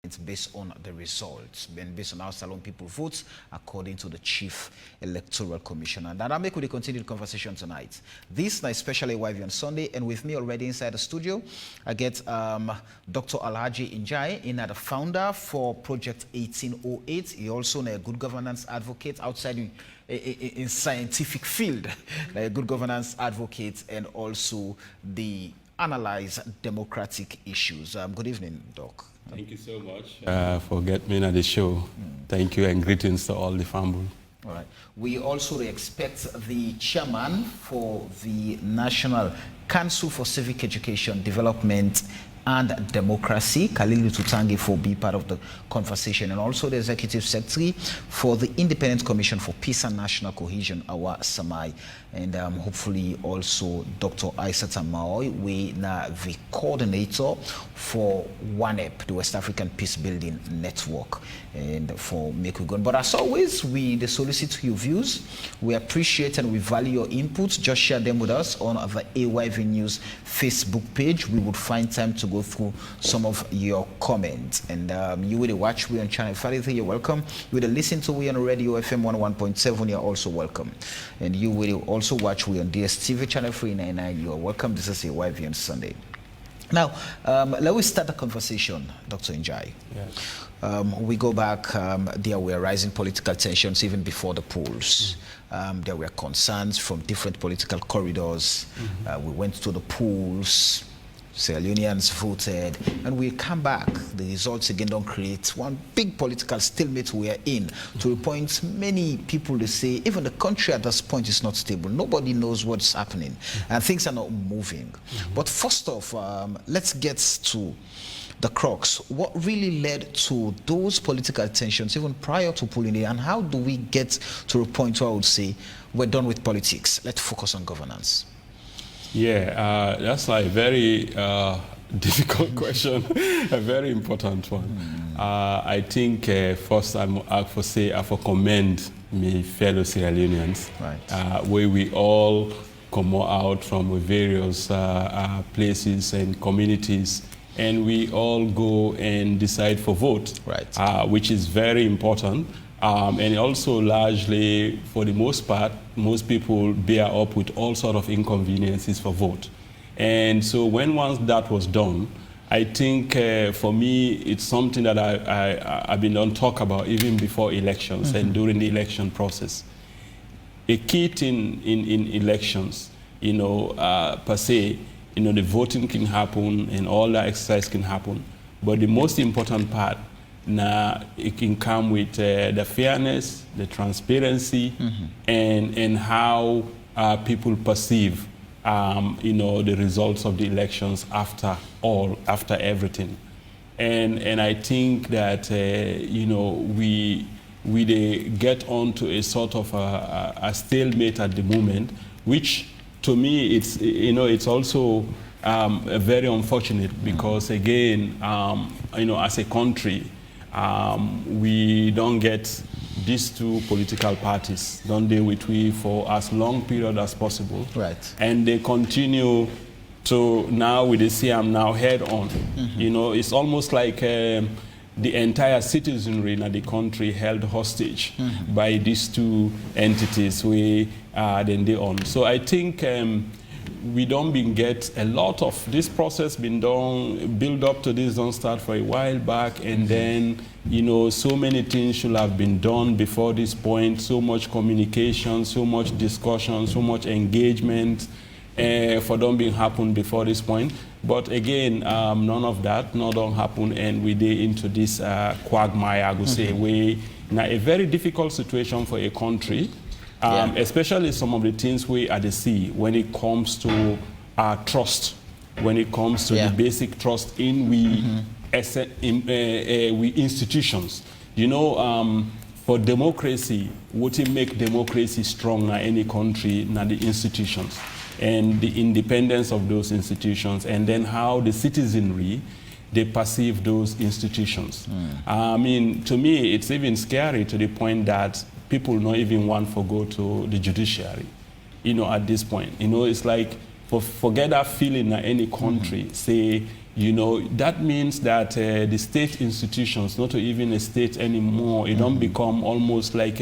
It's based on the results, and based on how Salon people vote, according to the Chief Electoral Commission. And that make we continue the conversation tonight. This is especially YV on Sunday, and with me already inside the studio, I get Dr. Alhaji Njai, the founder for Project 1808. He also a good governance advocate outside in scientific field, like a good governance advocate, and also the analyze democratic issues. Good evening, Doc. Thank you so much for getting me on the show. Thank you, and greetings to all the family. All right. We also expect the chairman for the National Council for Civic Education, Development and Democracy, Khalil Tutangi, for be part of the conversation, and also the Executive Secretary for the Independent Commission for Peace and National Cohesion, Awa Samai, and hopefully also Dr. Aissata Maoy, we na the coordinator for WANEP, the West African Peace Building Network, and for Mekugon. But as always, we solicit your views. We appreciate and we value your inputs. Just share them with us on the AYV News Facebook page. We would find time to go through some of your comments. And you will watch we on Channel 53, you're welcome. You will listen to we on Radio FM 101.7, you're also welcome. And you will also watch we on DSTV Channel 399, you're welcome. This is a YV on Sunday. Now, let us start the conversation, Dr. Njai. Yes. We go back, there were rising political tensions even before the polls. There were concerns from different political corridors. We went to the polls. Sierra Leoneans voted, and we come back. The results again don't create one big political stalemate we are in, to the point many people they say even the country at this point is not stable. Nobody knows what's happening, and things are not moving. But first off, let's get to the crux. What really led to those political tensions even prior to polling day, and how do we get to a point where I would say we're done with politics, let's focus on governance? Yeah, that's a very difficult question, a very important one. I think first I for commend my fellow Sierra Leoneans, right. Where we all come out from various places and communities, and we all go and decide for vote, right. Which is very important. And also largely, for the most part, most people bear up with all sort of inconveniences for vote. And so once that was done, I think for me, it's something that I've been on talk about even before elections and during the election process. A key thing in elections, per se, the voting can happen and all that exercise can happen. But the most important part, now it can come with the fairness, the transparency, and how people perceive, the results of the elections after everything. And I think that we get onto a sort of a stalemate at the moment, which to me it's also very unfortunate, because again, as a country, we don't get these two political parties, don't deal with we for as long period as possible. Right. And they continue to, now with the CM now head on. It's almost like the entire citizenry in the country held hostage by these two entities then they own. So I think we don't get a lot of this process been done, build up to this don't start for a while back, and then so many things should have been done before this point, so much communication, so much discussion, so much engagement for don't being happen before this point. But again, none of that don't happen, and we day into this quagmire, I would say, we in a very difficult situation for a country. Especially some of the things we at the sea when it comes to trust, when it comes to the basic trust in we institutions. For democracy, what it make democracy strong in any country, na the institutions and the independence of those institutions, and then how the citizenry they perceive those institutions. I mean, to me, it's even scary to the point that people don't even want to go to the judiciary, at this point. It's like, forget that feeling in any country, say, You know, that means that the state institutions, not even a state anymore, it don't become almost like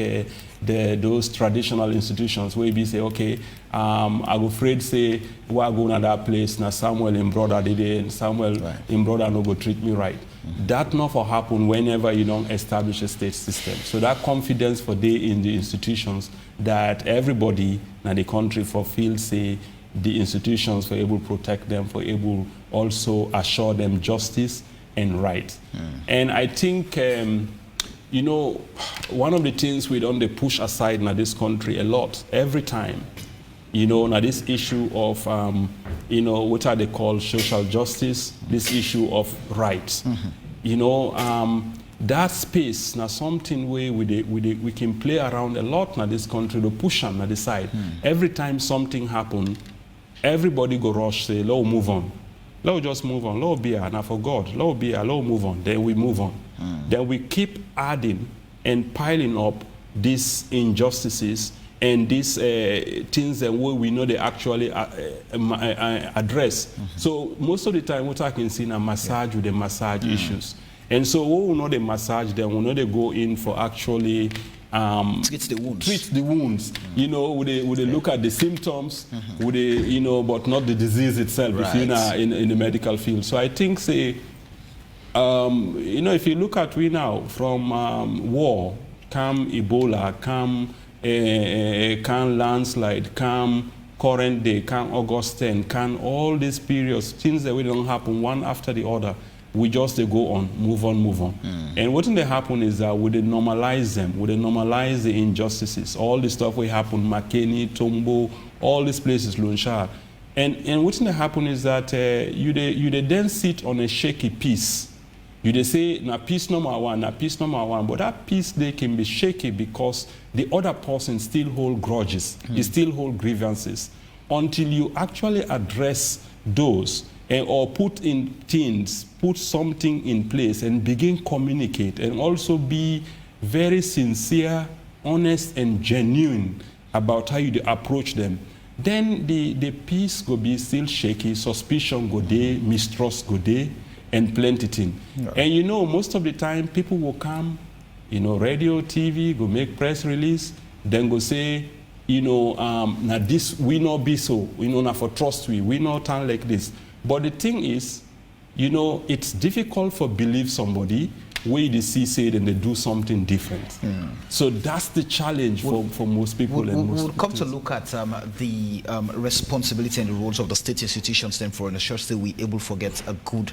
those traditional institutions where we say, okay, I go afraid say, we are going to that place, now Samuel in brother did it, and Samuel in brother no go treat me right. That not for happen whenever you don't establish a state system. So that confidence for day in the institutions that everybody in the country for feel say, the institutions for able to protect them, for able also assure them justice and right. And I think, you know, one of the things we don't push aside in this country a lot, every time, you know, now this issue of, you know, what are they called, social justice, this issue of rights. You know, that space now something where we can play around a lot in this country to push on the side. Every time something happens, everybody go rush, say, let's move on. Let's just move on. Let's be here, and I forgot. Let's be here, let's move on. Then we move on. Then we keep adding and piling up these injustices and these things that we know they actually address. So most of the time, what I can see now, massage with the massage issues. And so we will know they massage them, we know they go in for actually treat the wounds. You know, would they look at the symptoms, would they, you know, but not the disease itself, if you're in the medical field. So I think, say, you know, if you look at we now, from war, come Ebola, come landslide, come current day, come August 10, come all these periods, things that we don't happen one after the other. We just go on, move on, move on. And what they happen is that we normalize them, we normalize the injustices, all the stuff we happen, Makeni, Tombo, all these places, Lunshar. And what they happen is that you then sit on a shaky piece. You say, na piece number one, but that piece they can be shaky because the other person still hold grudges, he still hold grievances, until you actually address those. Or put in things, put something in place and begin communicate and also be very sincere, honest and genuine about how you approach them. Then the peace go be still shaky, suspicion go there, mistrust go there, and plenty thing. And you know, most of the time people will come, you know, radio, TV, go make press release, then go say, you know, now this we not be so, we know now for trust we not turn like this. But the thing is, you know, it's difficult for believe somebody where they see said and they do something different. So that's the challenge for most people. We'll come to look at the responsibility and the roles of the state institutions then for ensure that we able to get a good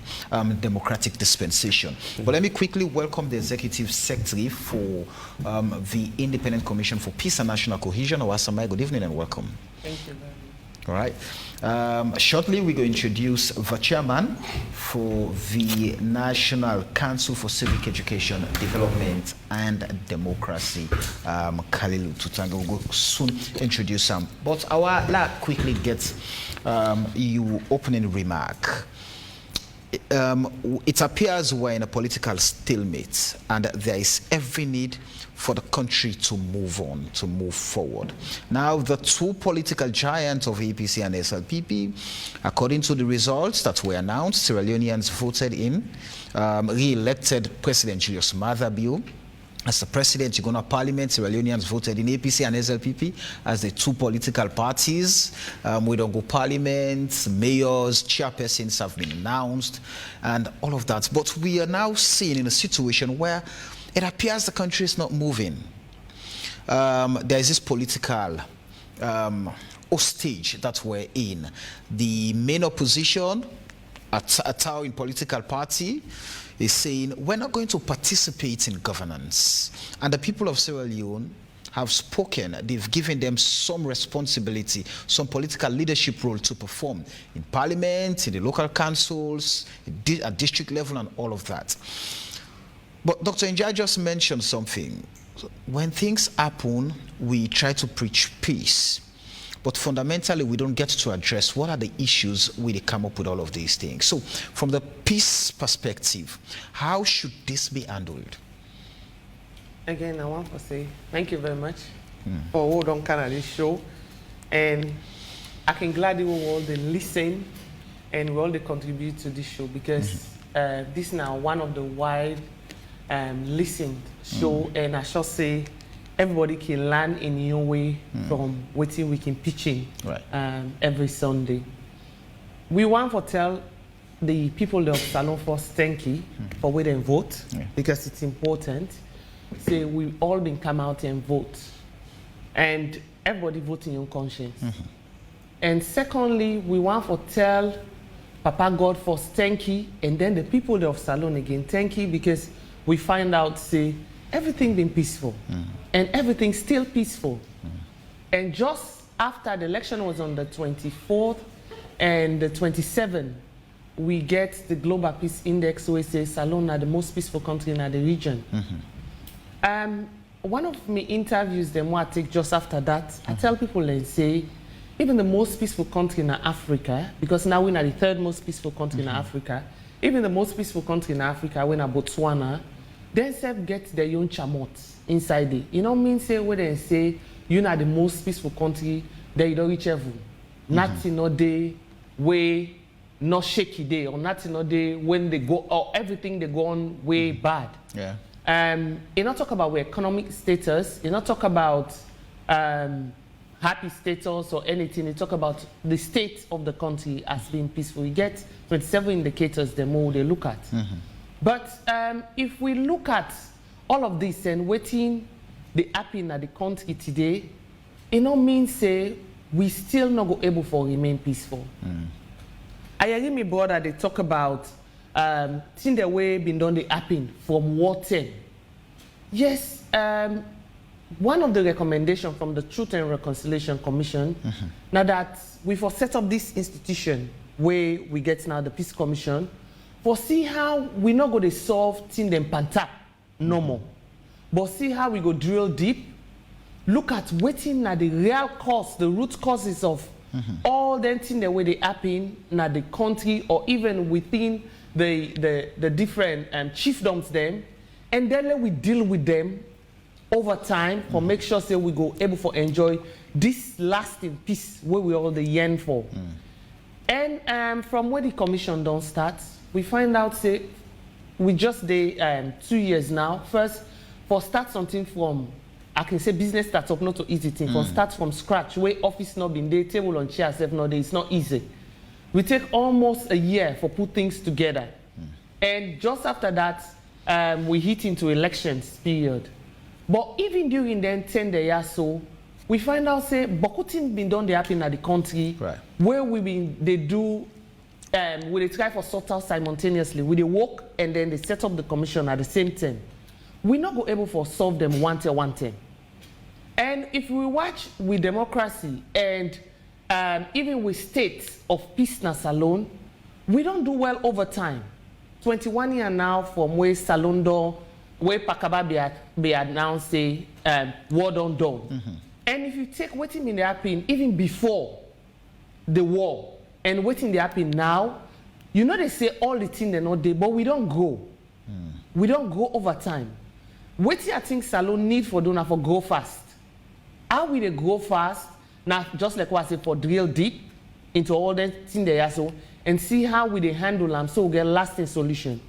democratic dispensation. But let me quickly welcome the Executive Secretary for the Independent Commission for Peace and National Cohesion, Owasamai. Good evening and welcome. Thank you very much. All right. Shortly, we're going to introduce the chairman for the National Council for Civic Education, Development and Democracy, Kalilu Tutanga. We'll soon introduce him. But I will quickly get your opening remark. It appears we're in a political stalemate and there is every need for the country to move on, to move forward. Now, the two political giants of APC and SLPP, according to the results that were announced, Sierra Leoneans voted in, re-elected President Julius Maada Bio as the president. You go to Parliament, Sierra Leoneans voted in APC and SLPP as the two political parties. We don't go Parliament, mayors, chairpersons have been announced, and all of that. But we are now seeing in a situation where it appears the country is not moving. There is this political hostage that we're in. The main opposition, a towering political party, is saying we're not going to participate in governance. And the people of Sierra Leone have spoken. They've given them some responsibility, some political leadership role to perform in parliament, in the local councils, at district level, and all of that. But Dr. Njai just mentioned something. When things happen, we try to preach peace. But fundamentally, we don't get to address what are the issues where they come up with all of these things. So from the peace perspective, how should this be handled? Again, I want to say thank you very much for holding on this show. And I can gladly all the listen and we all they contribute to this show because this now one of the wide listened show, and I shall say everybody can learn in your way from what we can pitching every Sunday. We want to tell the people of Salon first thank you for where they vote because it's important. Say we've all been come out and vote, and everybody vote in your conscience. And secondly, we want to tell Papa God first thank you, and then the people of Salon again thank you because we find out say everything been peaceful and everything still peaceful. And just after the election was on the 24th and the 27th, we get the Global Peace Index where it says Salon are the most peaceful country in the region. One of my interviews them what I take just after that, I tell people and say, even the most peaceful country in Africa, because now we're the third most peaceful country in Africa, even the most peaceful country in Africa, when Botswana, they self get their own chamot inside it. You know what I mean? Say when they say you're not the most peaceful country, that you don't reach heaven. Nothing no day way not shaky day, or nothing no day when they go or everything they go on way bad. Yeah. You not talk about economic status, you not talk about happy status or anything, you talk about the state of the country as being peaceful. You get 27 indicators the more they look at. But if we look at all of this and waiting the happen at the country today, it no means say we still not go able for remain peaceful. I hear me brother they talk about seeing the way been done the happen from War 10. Yes, one of the recommendations from the Truth and Reconciliation Commission, now that we for set up this institution where we get now the Peace Commission, for see how we not going to solve thing them panta no more, but see how we go drill deep, look at waiting at the real cause, the root causes of all them things the way they happen in the country or even within the different chiefdoms them, and then let we deal with them over time for make sure say we go able to enjoy this lasting peace where we all the yearn for. And from where the commission don't start, we find out say we just 2 years now. First, for start something from I can say business startup not to easy thing. For start from scratch, where office not been there, table on chair self not there, it's not easy. We take almost a year for put things together. And just after that, we hit into elections period. But even during then 10 days so, we find out say Bokutin been done they happen at the country where we been they do we they try for sort out simultaneously. We they work and then they set up the commission at the same time. We not go able for solve them one time. And if we watch with democracy and even with states of peaceness alone, we don't do well over time. 21 years now from where Salondo, where Pakaba be announced say war done. And if you take what in the happen even before the war and what in the happen now, you know they say all the things they're not there, but we don't grow. We don't grow over time. What I think Salon need for doing for grow fast. How will they grow fast? Now, just like what I said, for drill deep into all the things they are so, and see how we they handle them so we get lasting solution.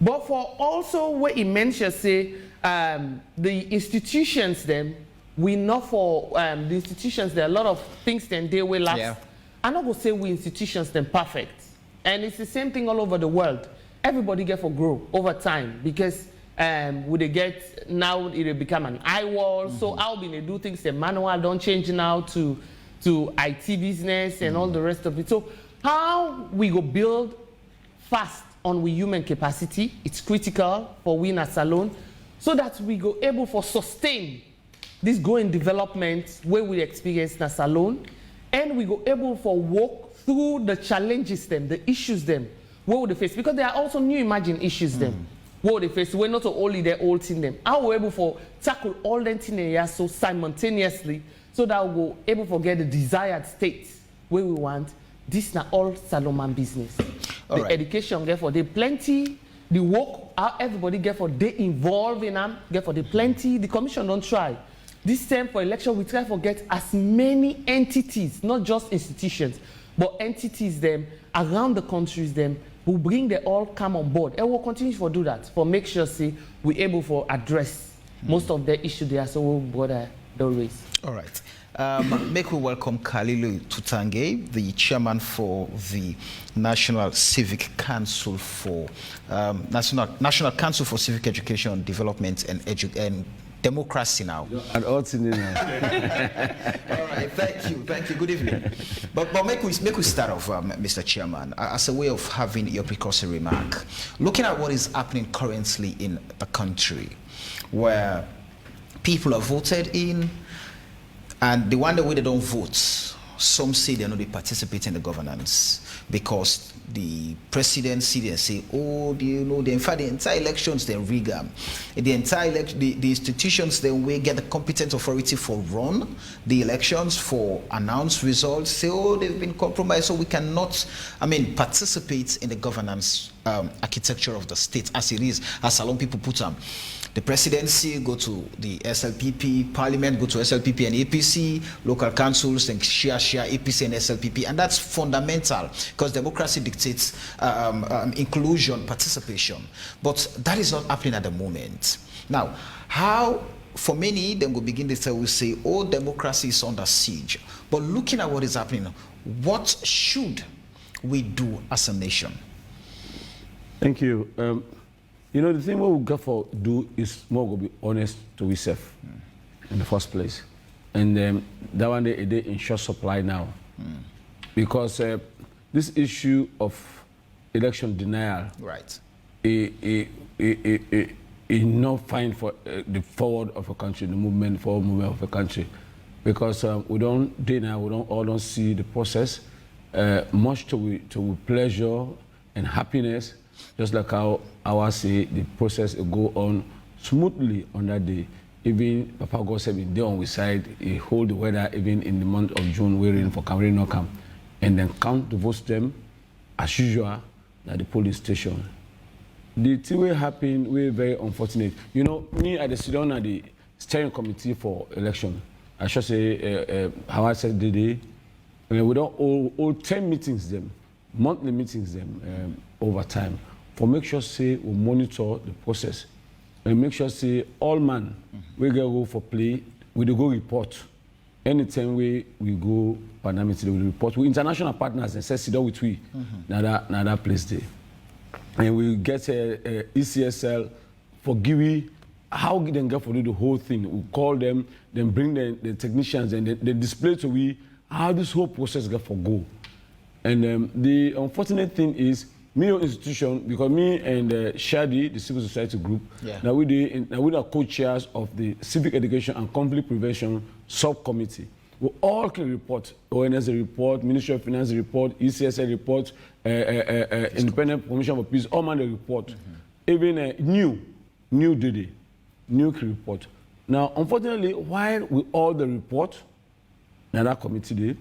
But for also what he mentioned, say the institutions them, we know for the institutions there are a lot of things then they will last. I'm not gonna say we institutions them perfect, and it's the same thing all over the world. Everybody get for grow over time because. Would they get now it will become an eye wall? So how will they do things? The manual don't change now to IT business and all the rest of it. So how we go build fast on we human capacity? It's critical for we in a salon, so that we go able for sustain this growing development where we experience in a salon, and we go able for walk through the challenges them, the issues them, where would they face? Because there are also new emerging issues them. What they face, we're not only the old thing them. How we're able to tackle all them things so simultaneously, so that we'll able to get the desired state where we want. This not all Salomon business. The education get for the plenty, the work how everybody get for they involved in them, get for the plenty. The commission don't try. This time for election, we try to get as many entities, not just institutions, but entities them around the countries them will bring them all come on board, and we'll continue to do that for make sure see we able for address most of the issue there, so we'll bother the race. All right. Make we welcome Kalilu Tutange, the chairman for the National Civic Council for National Council for Civic Education, Development and Democracy now. And all now. All right, thank you. Good evening. But make we start off, Mr. Chairman, as a way of having your precursory remark. Looking at what is happening currently in the country, where people are voted in, and the one way they don't vote, some say they're not they participate in the governance because the presidency they say, oh, the entire elections they rig them. The entire the institutions they will get the competent authority for run the elections, for announce results, say, oh, they've been compromised, so we cannot, participate in the governance architecture of the state as it is, as a lot of people put them. The presidency go to the SLPP, parliament go to SLPP and APC, local councils and share APC and SLPP, and that's fundamental because democracy dictates inclusion, participation. But that is not happening at the moment. Now, how, for many, then will begin to say, oh, democracy is under siege. But looking at what is happening, what should we do as a nation? Thank you. The thing what we got to do is more to be honest to ourselves in the first place. And that one day in short supply now. Because this issue of election denial right, is not fine for the forward of a country, the forward movement of a country. Because we don't see the process, much to pleasure and happiness. Just like how I say the process will go on smoothly on that day. Even Papa God said there on we side, he hold the weather even in the month of June, waiting for Cameroon no come. And then count the votes them as usual at the polling station. The thing will happen, we're very unfortunate. Me at the Sudan at the steering committee for election, I should say how I said the day, we don't all 10 meetings them, monthly meetings them over time, for make sure say we monitor the process and make sure say all man we go for play, we do go report. Anytime we go parliament, we report. We international partners and say sit down with we now that place there. And we get a ECSL for GIWI, how they get for do the whole thing. We call them, then bring the technicians and they display to we how this whole process get for go. And the unfortunate thing is, me institution, because me and Shadi, the civil society group, now we are co-chairs of the Civic Education and Conflict Prevention Subcommittee. We all can report, ONS report, Ministry of Finance report, ECSL report, Independent Commission for Peace, all man report. Even new DD, new report. Now, unfortunately, while we all the report, now that committee day,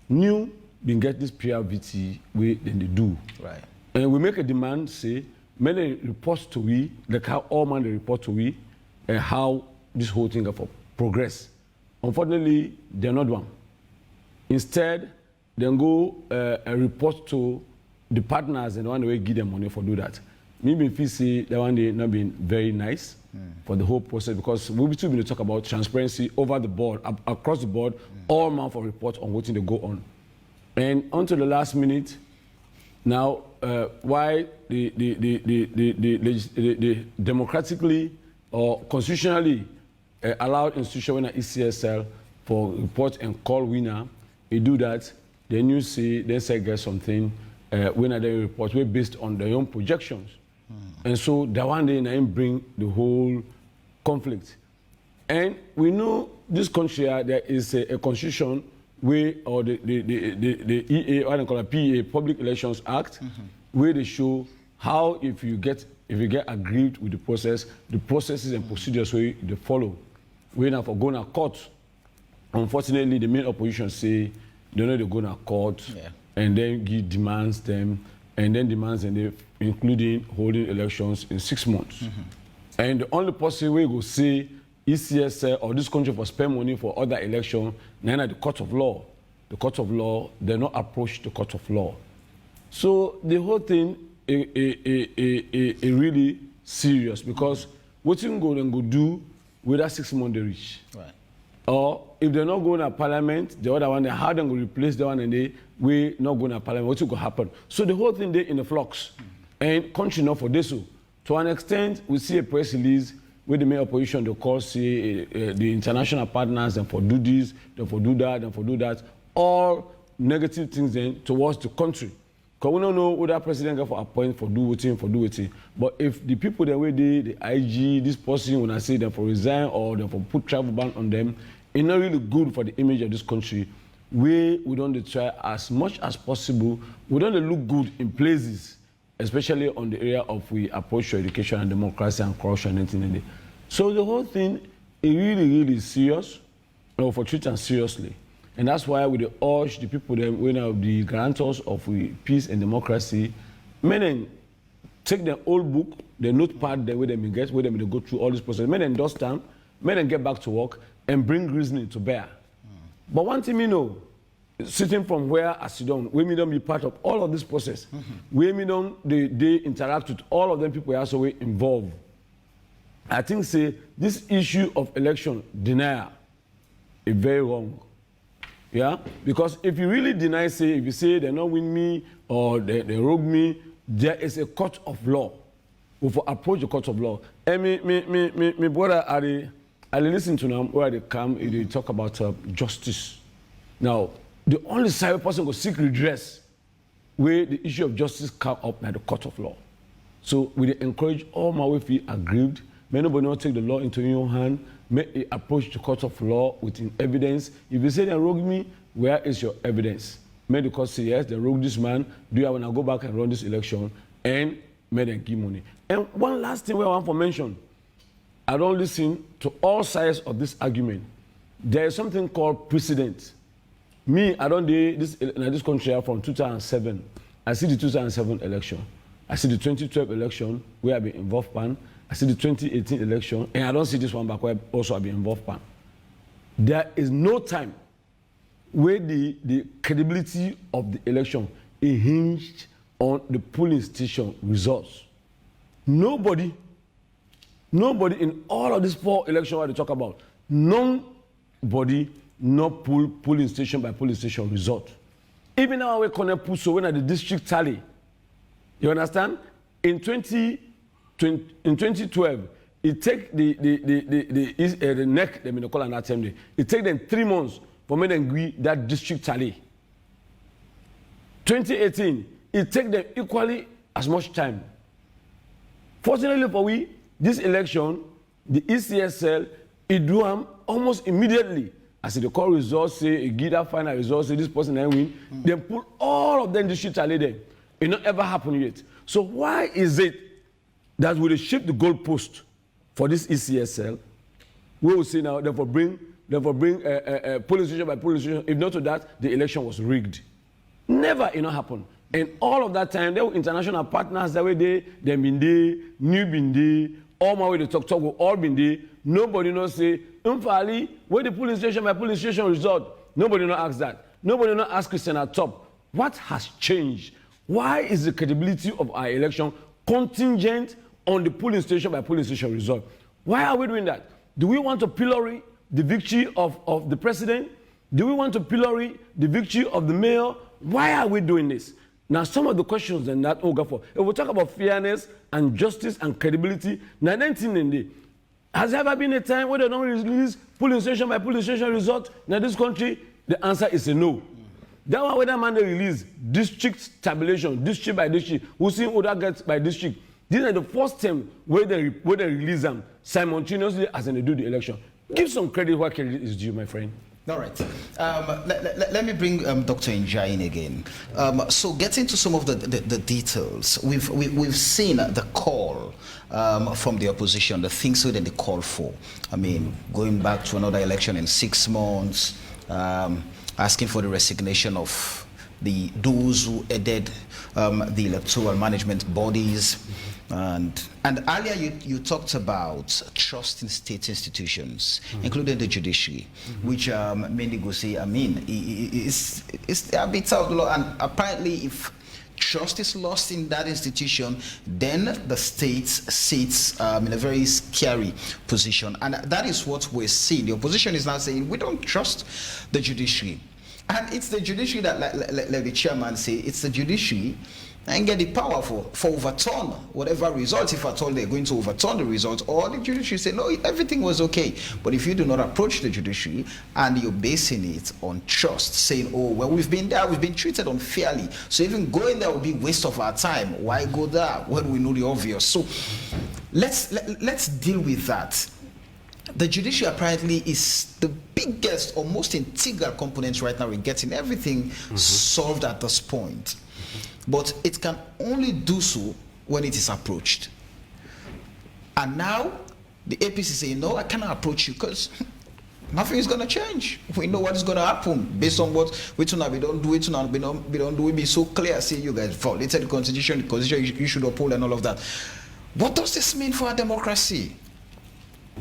new been get this PRVT way than they do. Right. And we make a demand, say, many reports to we, like how all man they report to we, and how this whole thing for progress. Unfortunately, they're not one. Instead, they go a report to the partners and the one they give them money for do that. Maybe if you see that one day not been very nice for the whole process, because we'll be still going to talk about transparency over the board, across the board, all man for reports on what they go on. And until the last minute, now, why the democratically or constitutionally allowed institution when ECSL for report and call winner, they do that, then you see, they say get something, winner they report, we're based on their own projections. And so that one day they bring the whole conflict. And we know this country, there is a constitution where, or the EA, what they call a PA, Public Elections Act, where they show how if you get aggrieved with the processes and procedures where they follow. We're now for going to court. Unfortunately, the main opposition say they know they go to court and then give demands them, and then demands and they, including holding elections in 6 months. And the only possible way we say ECSL or this country for spend money for other election, then at the court of law. the court of law, they not approach the court of law. So the whole thing is really serious because what you go and go do with that 6 months they reach. Right. Or if they're not going to parliament, the other one, how they go replace the one and they we not going to parliament, what will happen? So the whole thing they in the flux. And country not for this. So to an extent, we see a press release with the main opposition, they call say the international partners, and for do this, then for do that, and for do that. All negative things then towards the country. Because we don't know who that president got for appoint for do it. But if the people that way the IG, this person, when I say them for resign or them for put travel ban on them, it's not really good for the image of this country. We don't try as much as possible. We don't look good in places, especially on the area of we approach to education and democracy and corruption and anything. So the whole thing is really, really serious, for treating seriously. And that's why we urge the people that we are the guarantors of peace and democracy, may them take their old book, the notepad, the way they get, where they go through all this process, may them dust down, may them get back to work and bring reasoning to bear. But one thing we know, sitting from where I sit down, we may not be part of all of this process. We may not they interact with all of them people also involved. I think say this issue of election denial is very wrong. Yeah, because if you really deny, say, if you say they not win me or they rogue me, there is a court of law. We will approach the court of law. And me brother, I listen to them where they come, they talk about justice. Now, the only side person will seek redress where the issue of justice come up by the court of law. So we encourage all my way feel aggrieved. May nobody not take the law into your hand. May approach the court of law with evidence. If you say they rogue me, where is your evidence? May the court say yes, they rogue this man. Do you want to go back and run this election? And may them give money. And one last thing I want to mention. I don't listen to all sides of this argument. There is something called precedent. Me, I don't do this in this country from 2007. I see the 2007 election. I see the 2012 election where I've been involved in. I see the 2018 election, and I don't see this one back where also I've been involved in. There is no time where the credibility of the election is hinged on the polling station results. Nobody in all of these 4 elections what they talk about, nobody not polling station by polling station result. Even now we connect put so when at the district tally, you understand? In 2012, it take the neck, they may call on that time. It take them 3 months for me to agree that district tally. 2018, it take them equally as much time. Fortunately for we, this election, the ECSL, it do almost immediately. As the call results say, it give that final results say this person then win, then pull all of them district tally there. It not ever happened yet. So why is it that we shift the goalpost for this ECSL? We will say now, therefore bring polling station by polling station. If not to that, the election was rigged. Never it not happened. And all of that time, there were international partners that were there, they been there, new been there, all my way to talk will all been there. Nobody not say, Umfali, where the polling station by polling station result. Nobody not ask that. Nobody not ask Christian at top. What has changed? Why is the credibility of our election contingent on the polling station by polling station result? Why are we doing that? Do we want to pillory the victory of the president? Do we want to pillory the victory of the mayor? Why are we doing this? Now, some of the questions then that we'll go for. If we talk about fairness and justice and credibility, now 1990, has there ever been a time where they don't release polling station by polling station result in this country? The answer is a no. That one where that man they release district tabulation, district by district, who see who that gets by district. These are the first time where they release them simultaneously as they do the election. Give some credit where credit is due, my friend. All right. Let me bring Dr. Njai in again. So getting to some of the details, we've seen the call from the opposition, the things that they call for. I mean, going back to another election in 6 months, asking for the resignation of those who headed the electoral management bodies. And earlier you talked about trust in state institutions, including the judiciary, which many go say, I mean, it's a bit out of law. And apparently, if trust is lost in that institution, then the state sits in a very scary position. And that is what we're seeing. The opposition is now saying, we don't trust the judiciary. And it's the judiciary that, like the chairman say, it's the judiciary and get the power for overturn whatever results, if at all they're going to overturn the results, or the judiciary say, no, everything was okay. But if you do not approach the judiciary and you're basing it on trust, saying, oh, well, we've been there, we've been treated unfairly, so even going there will be waste of our time. Why go there when we know the obvious? So let's deal with that. The judiciary apparently is the biggest or most integral component right now in getting everything solved at this point. But it can only do so when it is approached. And now the APC is saying, no, I cannot approach you because nothing is going to change. We know what is going to happen based on what we don't do it, we don't do it. Be so clear, say you guys violated the constitution you should uphold and all of that. What does this mean for our democracy?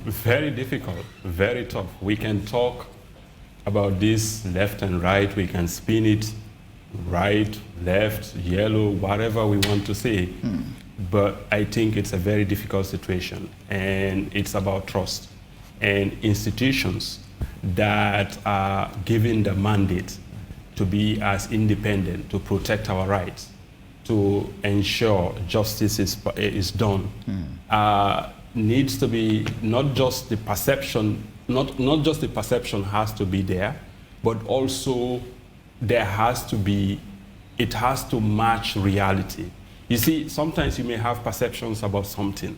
Very difficult, very tough. We can talk about this left and right, we can spin it right, left, yellow, whatever we want to say. But I think it's a very difficult situation, and it's about trust. And institutions that are given the mandate to be as independent, to protect our rights, to ensure justice is done, needs to be not just the perception, not just the perception has to be there, but also there has to be, it has to match reality. You see, sometimes you may have perceptions about something,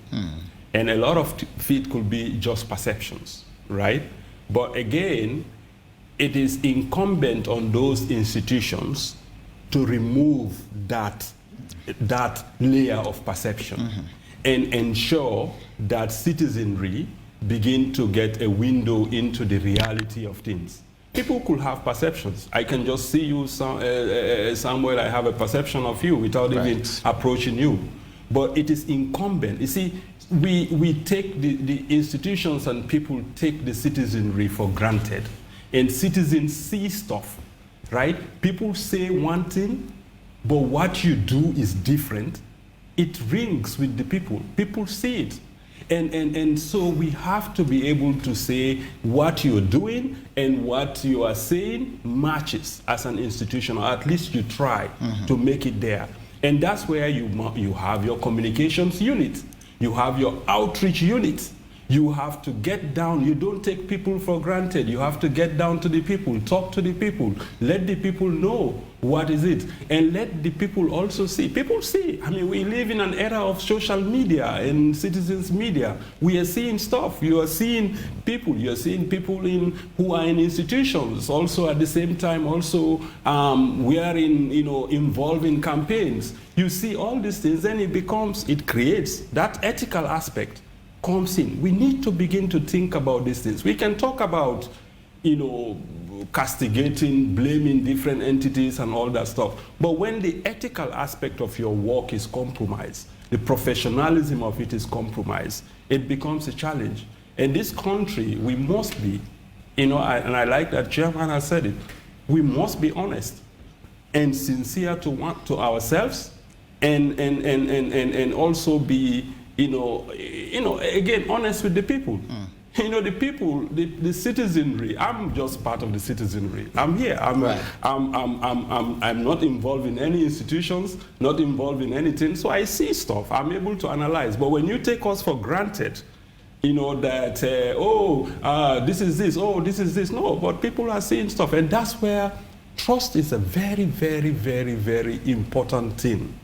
and a lot of it could be just perceptions, right? But again, it is incumbent on those institutions to remove that layer of perception and ensure that citizenry begin to get a window into the reality of things. People could have perceptions. I can just see you somewhere, I have a perception of you without even approaching you. But it is incumbent. You see, we take the institutions and people take the citizenry for granted. And citizens see stuff, right? People say one thing, but what you do is different. It rings with the people. People see it. And so we have to be able to say what you're doing and what you are saying matches as an institution, or at least you try to make it there. And that's where you have your communications unit, you have your outreach unit. You have to get down. You don't take people for granted. You have to get down to the people, talk to the people, let the people know what is it, and let the people also see. People see. I mean, we live in an era of social media and citizens media. We are seeing stuff. You are seeing people. You are seeing people who are in institutions. Also, at the same time, also we are involved in campaigns. You see all these things, then it creates that ethical aspect. Comes in. We need to begin to think about these things. We can talk about, castigating, blaming different entities and all that stuff. But when the ethical aspect of your work is compromised, the professionalism of it is compromised, it becomes a challenge. In this country, we must be, and I like that Chairman has said it, we must be honest and sincere to ourselves, and also be again, honest with the people. The people, the citizenry. I'm just part of the citizenry. I'm here. I'm not involved in any institutions, not involved in anything. So I see stuff. I'm able to analyze. But when you take us for granted, that this is this, this is this. No, but people are seeing stuff, and that's where trust is a very, very, very, very important thing.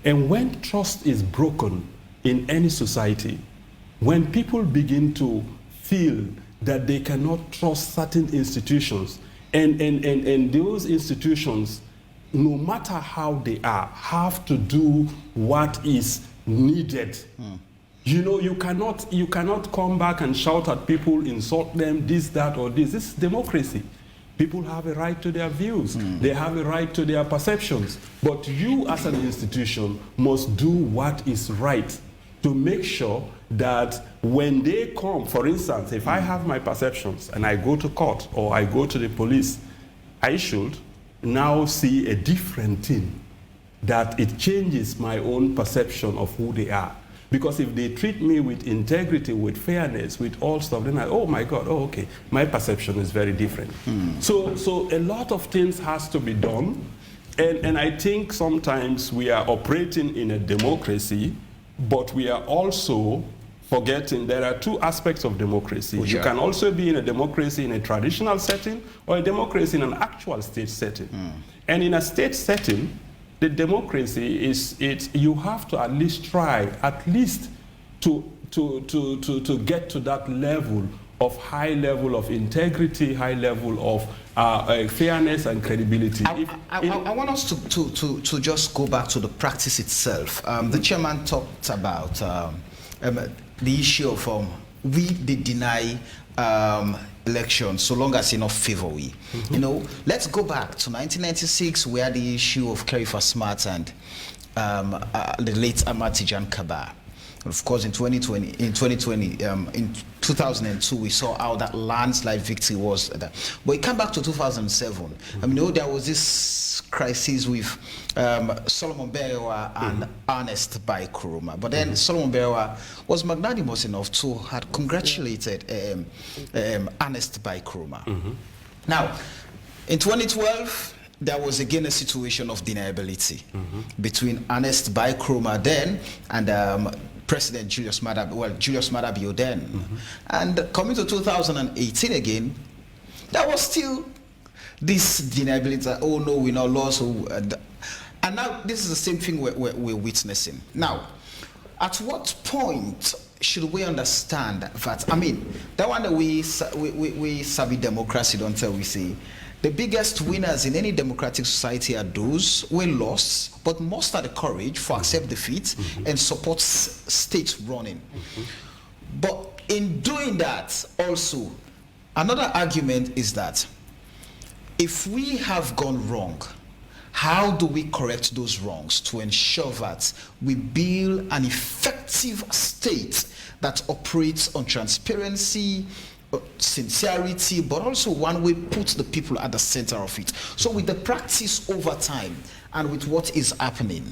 And when trust is broken in any society, when people begin to feel that they cannot trust certain institutions, and those institutions, no matter how they are, have to do what is needed. You cannot come back and shout at people, insult them, this, that, or this. This is democracy. People have a right to their views. They have a right to their perceptions. But you as an institution must do what is right to make sure that when they come, for instance, if I have my perceptions and I go to court or I go to the police, I should now see a different thing, that it changes my own perception of who they are. Because if they treat me with integrity, with fairness, with all stuff, then oh my God, oh okay, my perception is very different. So a lot of things has to be done. And I think sometimes we are operating in a democracy, but we are also forgetting there are two aspects of democracy. You can also be in a democracy in a traditional setting or a democracy in an actual state setting. And in a state setting, the democracy is, you have to at least try, to get to that level of high level of integrity, high level of fairness and credibility. I want us to just go back to the practice itself. The chairman talked about the issue of we deny elections so long as enough favor we. You know, let's go back to 1996 where the issue of Khalifa Smart and the late Ahmad Tijan Kaba. Of course, in 2002, we saw how that landslide victory was. But it came back to 2007. I mean, there was this crisis with Solomon Berewa and Ernest Bai Koroma. But then Solomon Berewa was magnanimous enough to have congratulated Ernest Bai Koroma. Now, in 2012, there was again a situation of deniability between Ernest Bai Koroma then and President Julius Maada Bio then. And coming to 2018 again, there was still this deniability that, oh no, we're not lost. And now this is the same thing we're witnessing. Now, at what point should we understand that, I mean, that one that we savvy democracy, don't tell we say, the biggest winners in any democratic society are those who lost, but muster the courage for accept defeat and support state running. But in doing that, also, another argument is that if we have gone wrong, how do we correct those wrongs to ensure that we build an effective state that operates on transparency, sincerity, but also one way puts the people at the center of it? So with the practice over time and with what is happening,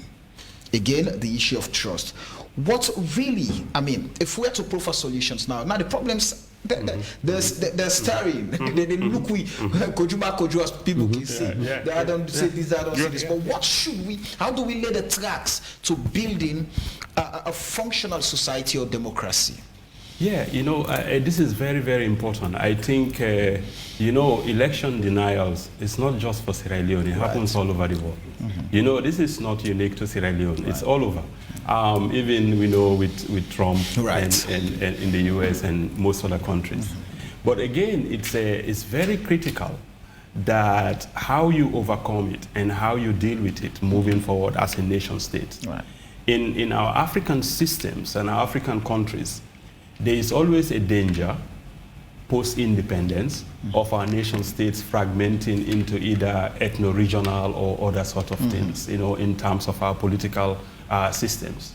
again, the issue of trust, what really, I mean, if we're to proffer solutions now the problems, they're staring, they look, Koju as people can say, they don't say this, I don't say this, but what should we, how do we lay the tracks to building a functional society or democracy? Yeah, you know, this is very, very important. I think, you know, election denials, it's not just for Sierra Leone, it happens all over the world. You know, this is not unique to Sierra Leone, it's all over. Even, we know, with Trump and in the US and most other countries. But again, it's very critical that how you overcome it and how you deal with it moving forward as a nation state. In our African systems and our African countries, there is always a danger, post-independence, of our nation states fragmenting into either ethno-regional or other sort of things, you know, in terms of our political systems.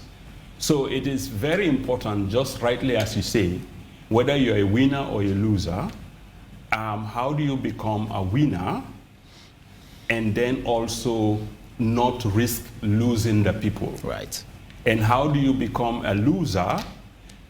So it is very important, just rightly as you say, whether you're a winner or a loser, how do you become a winner and then also not risk losing the people? And how do you become a loser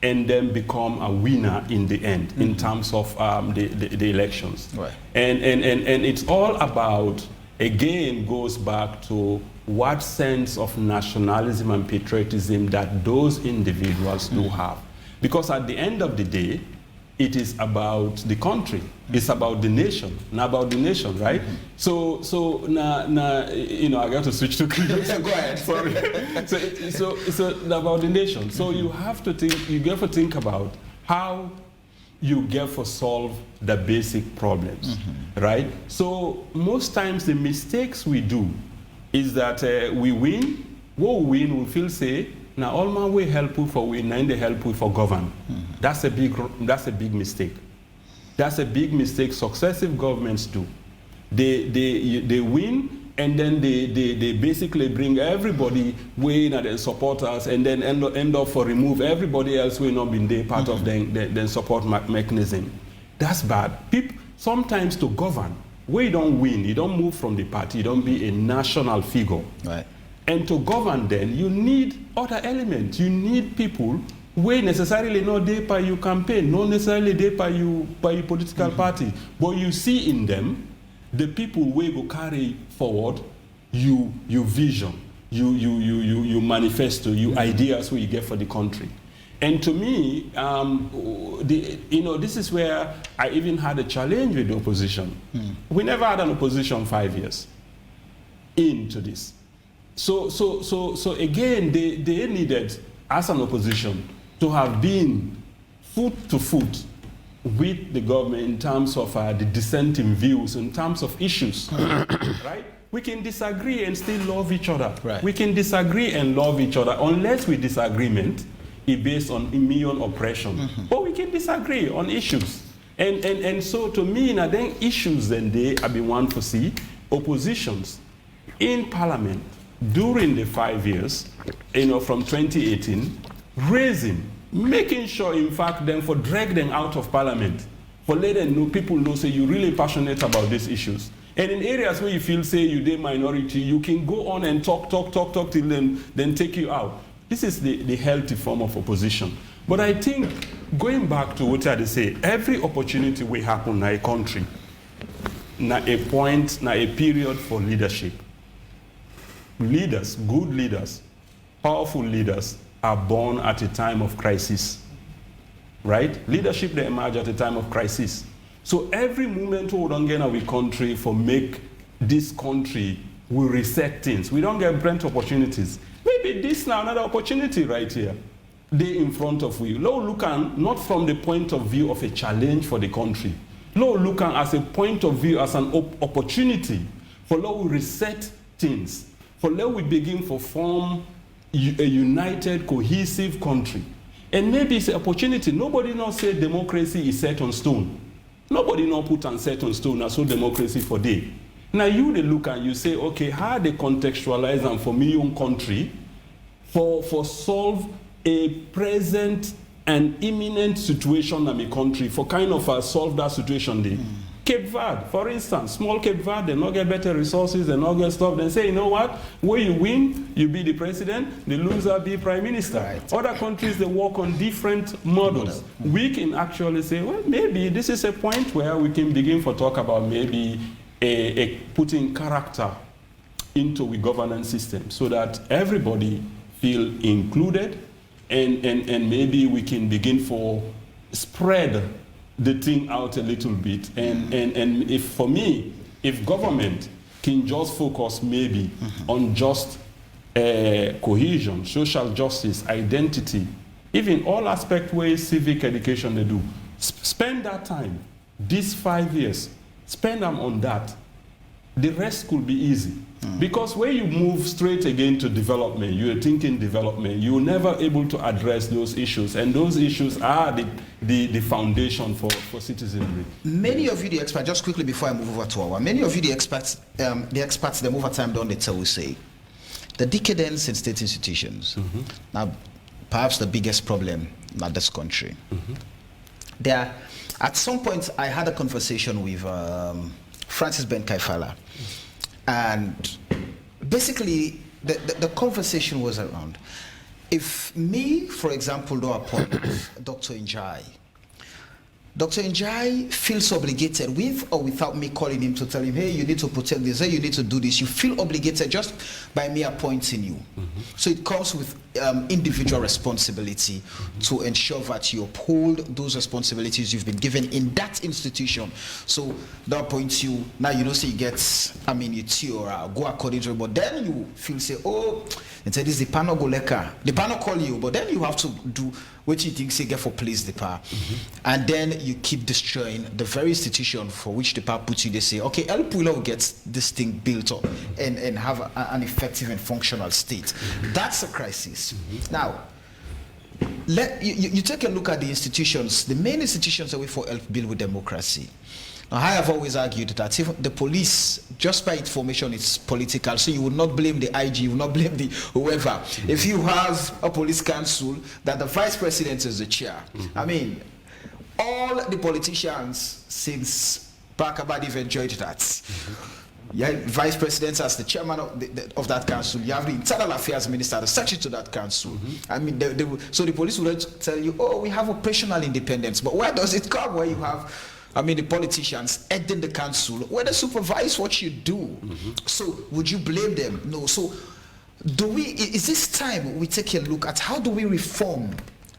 and then become a winner in the end, in terms of the elections. And it's all about, again, goes back to what sense of nationalism and patriotism that those individuals do have. Because at the end of the day, it is about the country. It's about the nation. Now about the nation, right? So now, you know, I got to switch to Creole. Go ahead. Sorry. So about the nation. So you have to think. You have to think about how you get to solve the basic problems, right? So most times the mistakes we do is that we win. What we win, we feel say, now all my way help you for win, and they help you for govern. That's a big mistake. That's a big mistake successive governments do. They win, and then they basically bring everybody way in and then support us, and then end up for remove everybody else who not been there part of the support mechanism. That's bad. People sometimes to govern, where you don't win, you don't move from the party, you don't be a national figure. Right. And to govern then, you need other elements. You need people where necessarily not there by your campaign, not necessarily there by your political party, but you see in them the people where you carry forward your vision, you manifesto, your ideas where you get for the country. And to me, this is where I even had a challenge with the opposition. We never had an opposition 5 years into this. So again, they needed, as an opposition, to have been foot to foot with the government in terms of the dissenting views, in terms of issues, right? We can disagree and still love each other. Right. We can disagree and love each other unless we disagreement is based on immune oppression. But we can disagree on issues. And so to me, I think issues then they have been one to see oppositions in parliament during the 5 years, from 2018, raising, making sure, in fact, then for drag them out of parliament, for let them know, people know, say you're really passionate about these issues. And in areas where you feel, say, you're the minority, you can go on and talk till then take you out. This is the healthy form of opposition. But I think, going back to what I say, every opportunity will happen in a country, na a point, na a period for leadership. Leaders, good leaders, powerful leaders are born at a time of crisis, right? Leadership, they emerge at a time of crisis. So every moment we don't get in our country for make this country, we reset things. We don't get brand opportunities. Maybe this now another opportunity right here. They in front of you. Look at not from the point of view of a challenge for the country. Look at as a point of view as an opportunity for we reset things. For we begin to form a united, cohesive country. And maybe it's an opportunity. Nobody now say democracy is set on stone. Nobody now put and set on stone as so democracy for day. Now you they look and you say, okay, how they contextualize and for me own country for solve a present and imminent situation in my country for kind of solve that situation there. Cape Verde, for instance, small Cape Verde, they not get better resources, they not get stuff. They say, you know what? Where you win, you be the president, the loser be prime minister. Right. Other countries, they work on different models. We can actually say, well, maybe this is a point where we can begin to talk about maybe a putting character into the governance system so that everybody feel included and maybe we can begin for spread the thing out a little bit. And if for me, if government can just focus maybe on just cohesion, social justice, identity, even all aspect ways civic education they do, spend that time, these 5 years, spend them on that. The rest could be easy. Because when you move straight again to development, you're thinking development, you're never able to address those issues. And those issues are the foundation for citizenry. Many of you, the experts, just quickly before I move over to our, many of you, the experts, them over time don't they tell we say, the decadence in state institutions. Now, perhaps the biggest problem in this country. There, at some point, I had a conversation with Francis Ben Kaifala. And basically, the conversation was around, if me, for example, do appoint Dr. Njai, Dr. Njai feels obligated with or without me calling him to tell him, hey, you need to protect this, hey, you need to do this. You feel obligated just by me appointing you. So it comes with individual responsibility to ensure that you uphold those responsibilities you've been given in that institution. So that appoints you, now you know, say you get, you go according to it, but then you feel, say, oh, and say this, the panel go leka, the panel call you, but then you have to do what you think, say, get for place the power. And then you keep destroying the very institution for which the power puts you. They say, okay, El Pulo gets this thing built up and have an effective and functional state. That's a crisis. Now, you take a look at the institutions, the main institutions that we for help build with democracy. I have always argued that even the police, just by its formation, it's political. So you would not blame the IG, you would not blame the whoever. If you have a police council that the vice president is the chair, I mean, all the politicians since Bakabad have enjoyed that. Yeah, vice president as the chairman of that council. You have the internal affairs minister, the secretary to that council. I mean, so the police will tell you, oh, we have operational independence. But where does it come? Where you have, I mean, the politicians heading the council, where they supervise what you do. So would you blame them? No. So is this time we take a look at how do we reform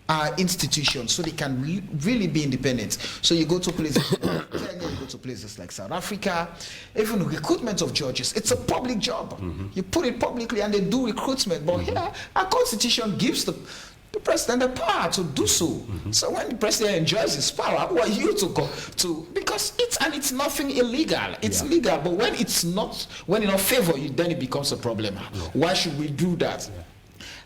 our institutions so they can really be independent? So you go to places like Kenya, you go to places like South Africa, even recruitment of judges, it's a public job. You put it publicly and they do recruitment. But here, our constitution gives the president the power to do so. So when the president enjoys his power, who are you to go to? Because it's nothing illegal. It's legal, but when it's not favor you, then it becomes a problem. Why should we do that?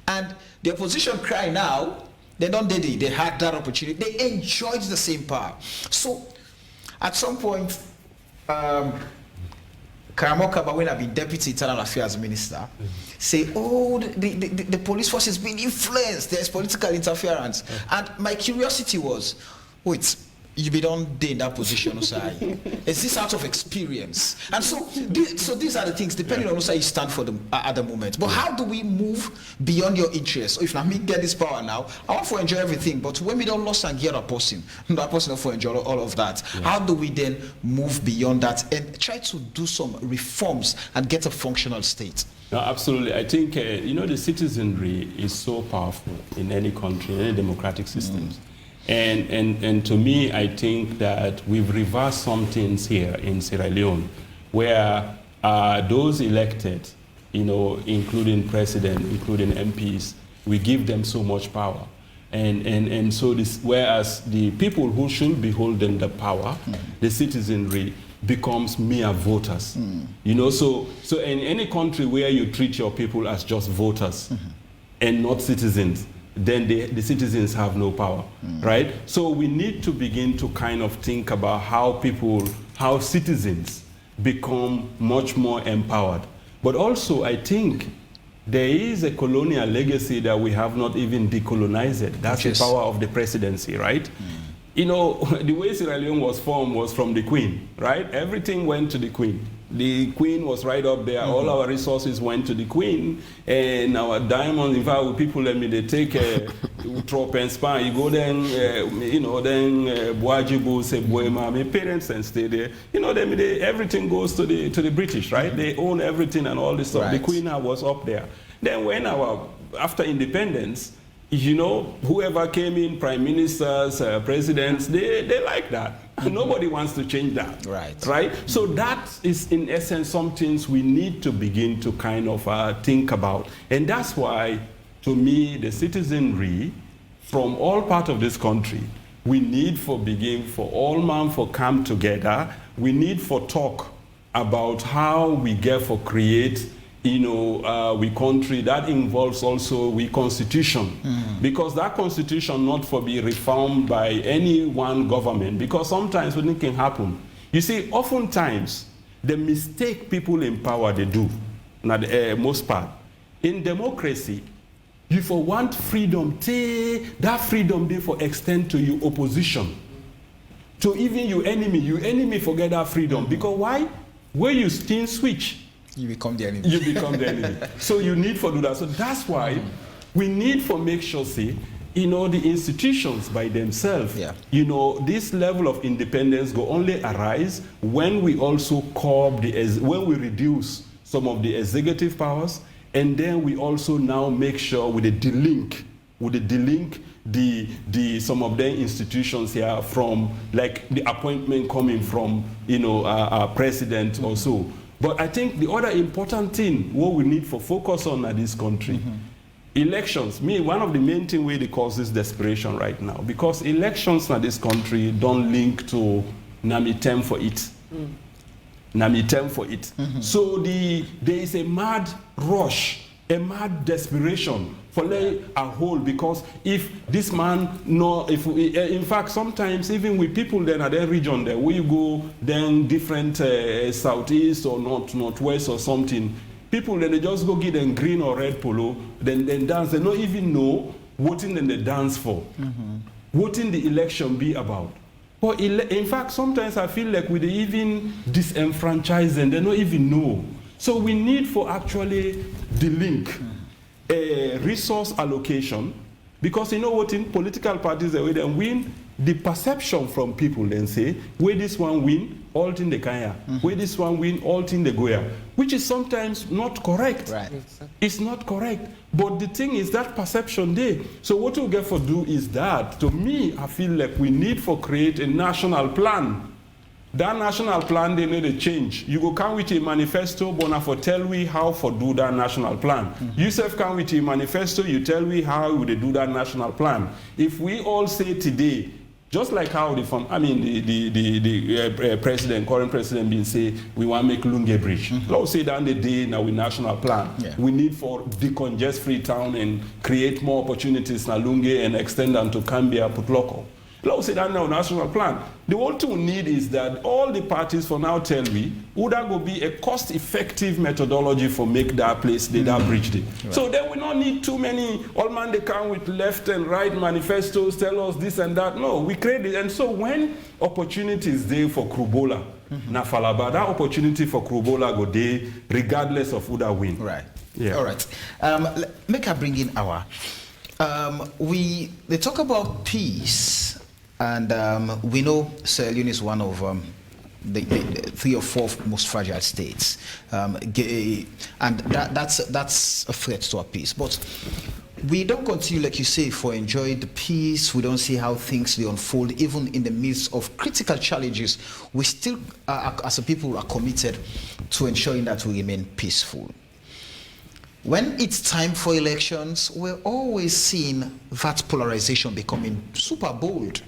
And the opposition cry now. They don't did it. They had that opportunity. They enjoyed the same power. So, at some point, Karamoka Bawena, being Deputy Internal Affairs Minister, say, oh, the police force is being influenced. There's political interference. And my curiosity was, wait, you be done in that position, Osai. Is this out of experience? And so these are the things, depending on how you stand for them at the moment. But how do we move beyond your interests? So if I get this power now, I want to enjoy everything. But when we don't lose and get a person for enjoy all of that, how do we then move beyond that and try to do some reforms and get a functional state? No, absolutely. I think, the citizenry is so powerful in any country, in any democratic systems. And to me, I think that we've reversed some things here in Sierra Leone, where those elected, including president, including MPs, we give them so much power. And so whereas the people who should be holding the power, the citizenry, becomes mere voters. So in any country where you treat your people as just voters and not citizens, then the citizens have no power, right? So we need to begin to kind of think about how citizens become much more empowered. But also, I think there is a colonial legacy that we have not even decolonized it. That's the power of the presidency, right? The way Sierra Leone was formed was from the Queen, right? Everything went to the Queen. The Queen was right up there. All our resources went to the Queen, and our diamonds. In fact, people they take trop and span. You go then, then Boajibu say Boema. My parents and stay there. Everything goes to the British, right? They own everything and all this stuff. Right. The Queen was up there. Then when after independence, whoever came in, prime ministers, presidents, they like that. Nobody wants to change that. Right? So that is, in essence, some things we need to begin to kind of think about. And that's why, to me, the citizenry from all parts of this country, we need for all man for come together. We need for talk about how we create we country that involves also we constitution, because that constitution not for be reformed by any one government, because sometimes when it can happen, you see, oftentimes the mistake people in power they do, not most part in democracy, you for want freedom, that freedom they for extend to your opposition, to even your enemy forget that freedom, because why? Where you still switch, you become the enemy. So you need for do that. So that's why we need for make sure, the institutions by themselves, this level of independence will only arise when we also when we reduce some of the executive powers, and then we also now make sure with the delink some of the institutions here from like the appointment coming from our president or so. But I think the other important thing, what we need for focus on at this country, elections. One of the main things where they cause this desperation right now, because elections in this country don't link to Nami term for it. So there is a mad rush, a mad desperation for lay a whole, because if this man no, if we, in fact sometimes even with people then at their region there, we go then different southeast or northwest or something, people then they just go get them green or red polo, then dance, they don't even know what in they dance for, what in the election be about. But in fact sometimes I feel like we even disenfranchise them, they don't even know. So we need for actually the link. Resource allocation, because you know what, in political parties the way they win, the perception from people then say where this one win all in the kaya, where this one win all in the goya, which is sometimes not correct. Right. It's not correct, but the thing is that perception there. So what we get for do is that, to me I feel like we need for create a national plan. That national plan, they need a change. You go come with a manifesto, but now for tell we how for do that national plan. You self come with a manifesto, you tell me how would they do that national plan. If we all say today, just like how the president, current president, been say we want to make Lunge Bridge. Let's say down the day now with national plan. Yeah. We need for decongest Freetown and create more opportunities na Lunge and extend them to Cambia, Putloko. Let's say that now national plan. The whole thing we need is that all the parties for now tell me would that go be a cost-effective methodology for make that place, that bridge there. Right. So then we don't need too many, all man they come with left and right manifestos, tell us this and that. No, we create it. And so when opportunities there for Krubola, na Falaba, that opportunity for Krubola go there regardless of who that win. Right. Yeah. All right. Make her bring in our. They talk about peace. And we know Sierra Leone is one of the 3 or 4 most fragile states, and that's a threat to our peace. But we don't continue, like you say, for enjoy the peace. We don't see how things they unfold, even in the midst of critical challenges. We still, as a people, are committed to ensuring that we remain peaceful. When it's time for elections, we're always seeing that polarization becoming super bold.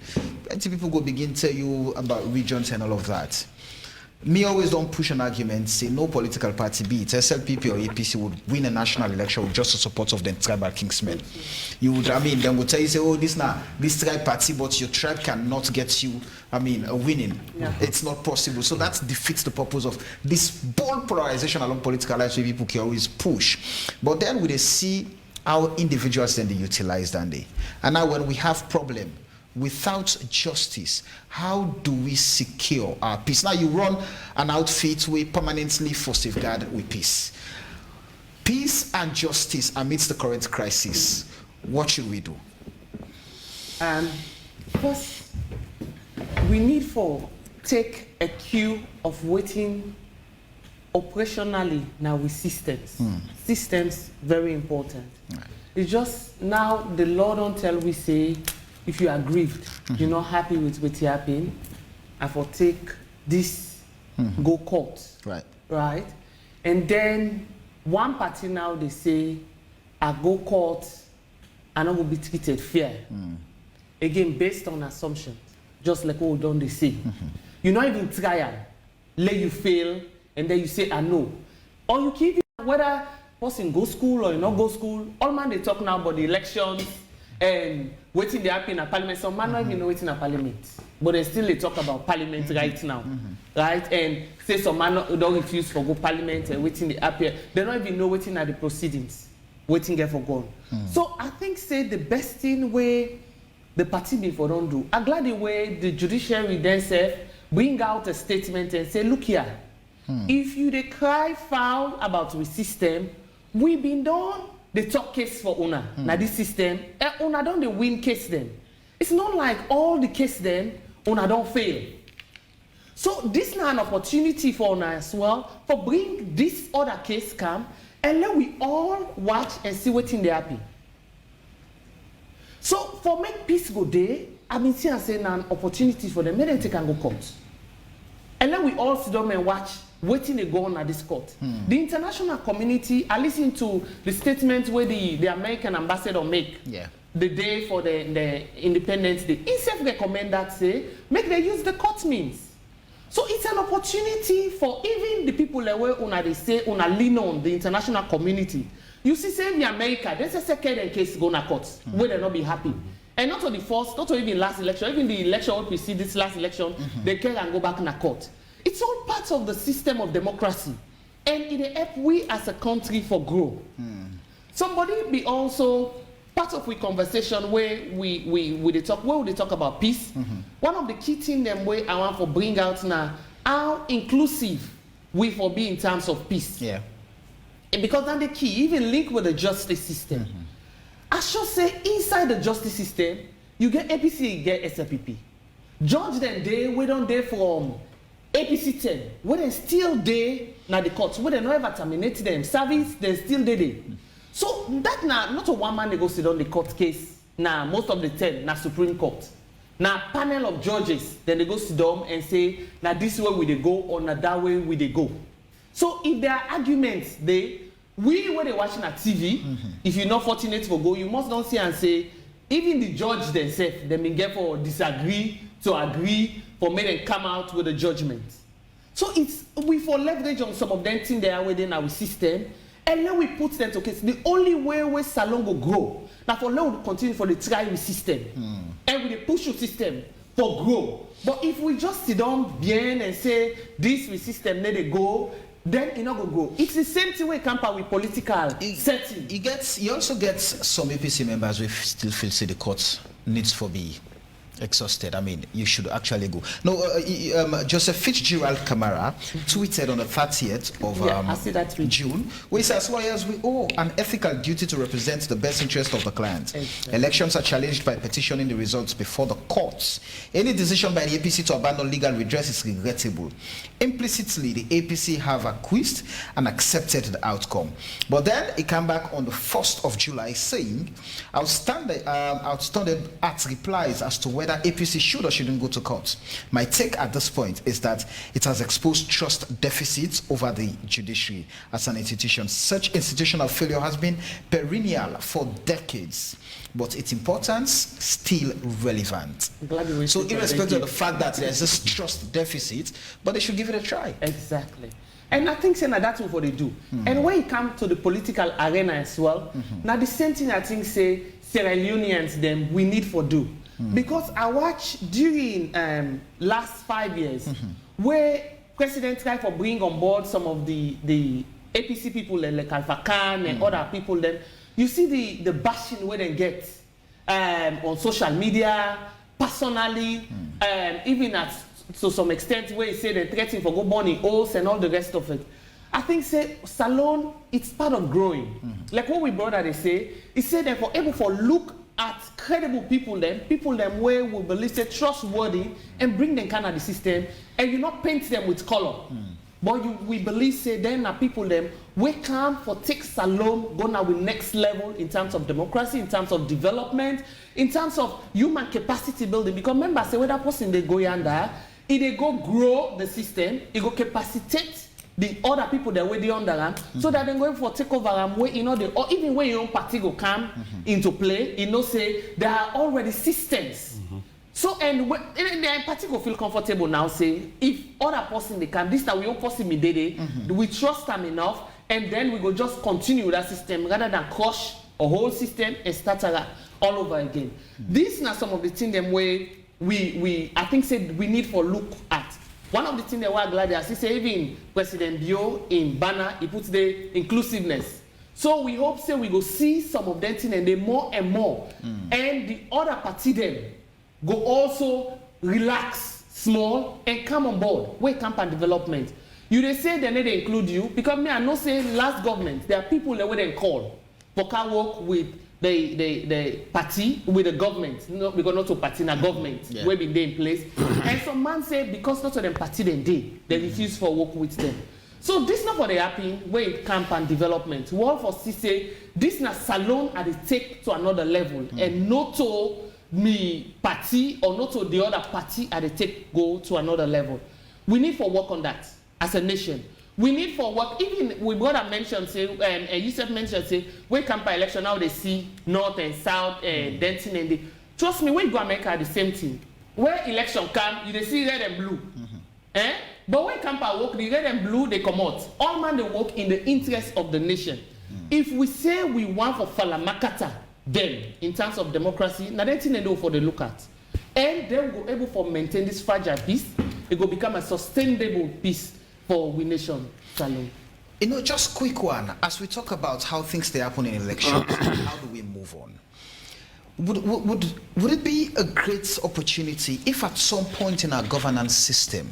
Plenty people go begin to tell you about regions and all of that. Me always don't push an argument, say no political party, be it SLPP or APC, would win a national election with just the support of the tribal kingsmen. You would, them would tell you, say, oh, this tribe party, but your tribe cannot get you, a winning. Yeah. It's not possible. So that defeats the purpose of this bold polarization along political lines where people can always push. But then we see how individuals then they utilize that day. And now when we have problem, without justice, how do we secure our peace? Now you run an outfit we permanently for safeguard with peace. Peace and justice amidst the current crisis. What should we do? First, we need for take a cue of waiting operationally now with systems. Systems very important. Right. It's just now the law don't tell we say if you are grieved, you're not happy with what happened, I for take this, go court. Right. Right? And then one party now they say, I go court and I will be treated fair. Again, based on assumptions, just like what don't they say. You're not even trial, let you fail, and then you say, I know. Or you keep it, whether person go school or you not go school, all man they talk now about the elections, and waiting they happen in parliament. Some man not even know waiting in parliament, but they still they talk about parliament right now, right? And say some man don't refuse for go parliament and waiting they appear. They don't even know waiting at the proceedings, waiting get for gone. So I think say the best thing way the party before don't do. I'm glad the way the judiciary then say bring out a statement and say, look here, if you they cry foul about the system, we been done. They talk case for una. Now this system, una don't they win case then. It's not like all the case then, una don't fail. So this now an opportunity for una as well, for bring this other case come, and let we all watch and see what's in the happy. So for make peace go there, I've been seeing saying an opportunity for them, maybe they can go court. And then we all sit down and watch waiting to go on at this court. The international community, I listened to the statement where the American ambassador make the day for the Independence Day. He self recommend that say, make they use the court means. So it's an opportunity for even the people that were they say lean on the international community You see, say in America, there's a second case going to court, where they not be happy. And not only first, not only the last election, even the election will precede this last election, they can and go back in a court. It's all part of the system of democracy. And it help we as a country for grow. Somebody be also part of the conversation where we talk about peace. One of the key things them way I want to bring out now, how inclusive we for be in terms of peace. Yeah. And because that's the key, even link with the justice system. I should say inside the justice system, you get APC, you get SLPP. Judge them there, we don't there from APC 10, where they still there now the courts, where they not ever terminate them service, they still there. So that now not a one man they go sit on the court case. Now most of the 10 now Supreme Court. Now panel of judges, then they go sit down and say, now this way we they go or now that way we they go. So if there are arguments, when they watching at TV, if you're not fortunate for go, you must not see and say, even the judge themselves, they may get for disagree to agree for me them come out with a judgment. So it's we for leverage on some of them things they are within our system, and then we put them to case. The only way where salon will grow, now for now we continue for the trial system, and we push the system for grow. But if we just sit down bien and say this system need to go, then it not go grow. It's the same thing when it comes with political setting. He also gets some APC members who still feel say the courts needs for be exhausted. I mean, you should actually go. No, Joseph Fitzgerald Kamara tweeted on the 30th of June, where he says, lawyers, we owe an ethical duty to represent the best interest of the client. Exactly. Elections are challenged by petitioning the results before the courts. Any decision by the APC to abandon legal redress is regrettable. Implicitly, the APC have acquiesced and accepted the outcome. But then he came back on the 1st of July saying, outstanding at replies as to whether APC should or shouldn't go to court. My take at this point is that it has exposed trust deficits over the judiciary as an institution. Such institutional failure has been perennial for decades, but its importance still relevant. So irrespective of the fact that there's this trust deficit, but they should give it a try. Exactly. And I think that's what they do. And when it comes to the political arena as well, now the same thing I think say Sierra Leoneans them we need for do. Because I watched during last 5 years where President tried to bring on board some of the APC people like Alpha Khan and other people, then you see the bashing where they get on social media, personally, even to some extent where he say they're threatening for go born in oaths and all the rest of it. I think say Salon, it's part of growing. Like what we brother they say, he said that for able for look at credible people them where we believe say trustworthy and bring them kind of the system and you not paint them with color. But we believe say then are people them we come for take Salon go now with next level in terms of democracy, in terms of development, in terms of human capacity building. Because remember say when that person they go yonder, if they go grow the system, it go capacitate the other people that were the under so that they're going for take over where you know or even when your own party go come into play, you know say there are already systems. So and when the party go feel comfortable now, say if other person they come, this time we don't person me we trust them enough, and then we go just continue that system rather than crush a whole system and start all over again. These are some of the things them where we I think said we need for look at. One of the things that we're glad is he say even President Bio in Banner, he puts the inclusiveness. So we hope say we go see some of that thing and they more and more. And the other party them go also relax small and come on board. Where campaign development. You they say they need to include you because me I know say last government there are people that wouldn't call for can work with the party with the government, because not to party na government where been there in place. And some man say because not to them party they refuse for work with them. So this not for the happy where it campaign development. One for say this na Salon at the take to another level and not to me party or not to the other party at the take go to another level. We need for work on that as a nation. We need for work, even we brother mentioned, say, and Yusuf mentioned, say, when campaign election, now they see North and South, dancing and trust me, when you go to America, the same thing. Where election come, you they see red and blue. But when campaign work, the red and blue, they come out. All man, they work in the interest of the nation. If we say we want for Falamakata, then in terms of democracy, now that's thing they do for the look at. And then we go able to maintain this fragile peace, it will become a sustainable peace for we nation. Salome. You know, just quick one. As we talk about how things they happen in elections, how do we move on? Would it be a great opportunity if at some point in our governance system,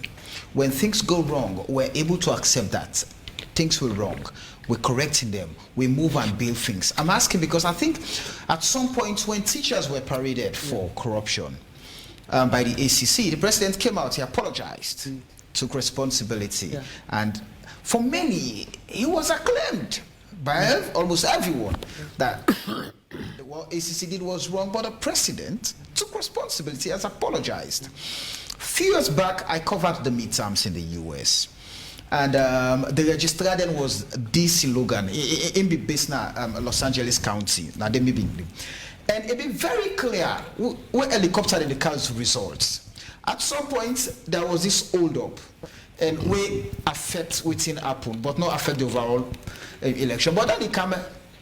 when things go wrong, we're able to accept that things were wrong, we're correcting them, we move and build things? I'm asking because I think at some point when teachers were paraded for corruption by the ACC, the president came out, he apologized, took responsibility, and for many, he was acclaimed by almost everyone that what ACC did was wrong, but the president took responsibility, has apologized. A few years back, I covered the midterms in the US. And the registrar then was DC Logan, in Los Angeles County. Now, they may be. And it be very clear, we helicoptered in the council results. At some point, there was this hold up. And we affect within happen, but not affect the overall election. But then they come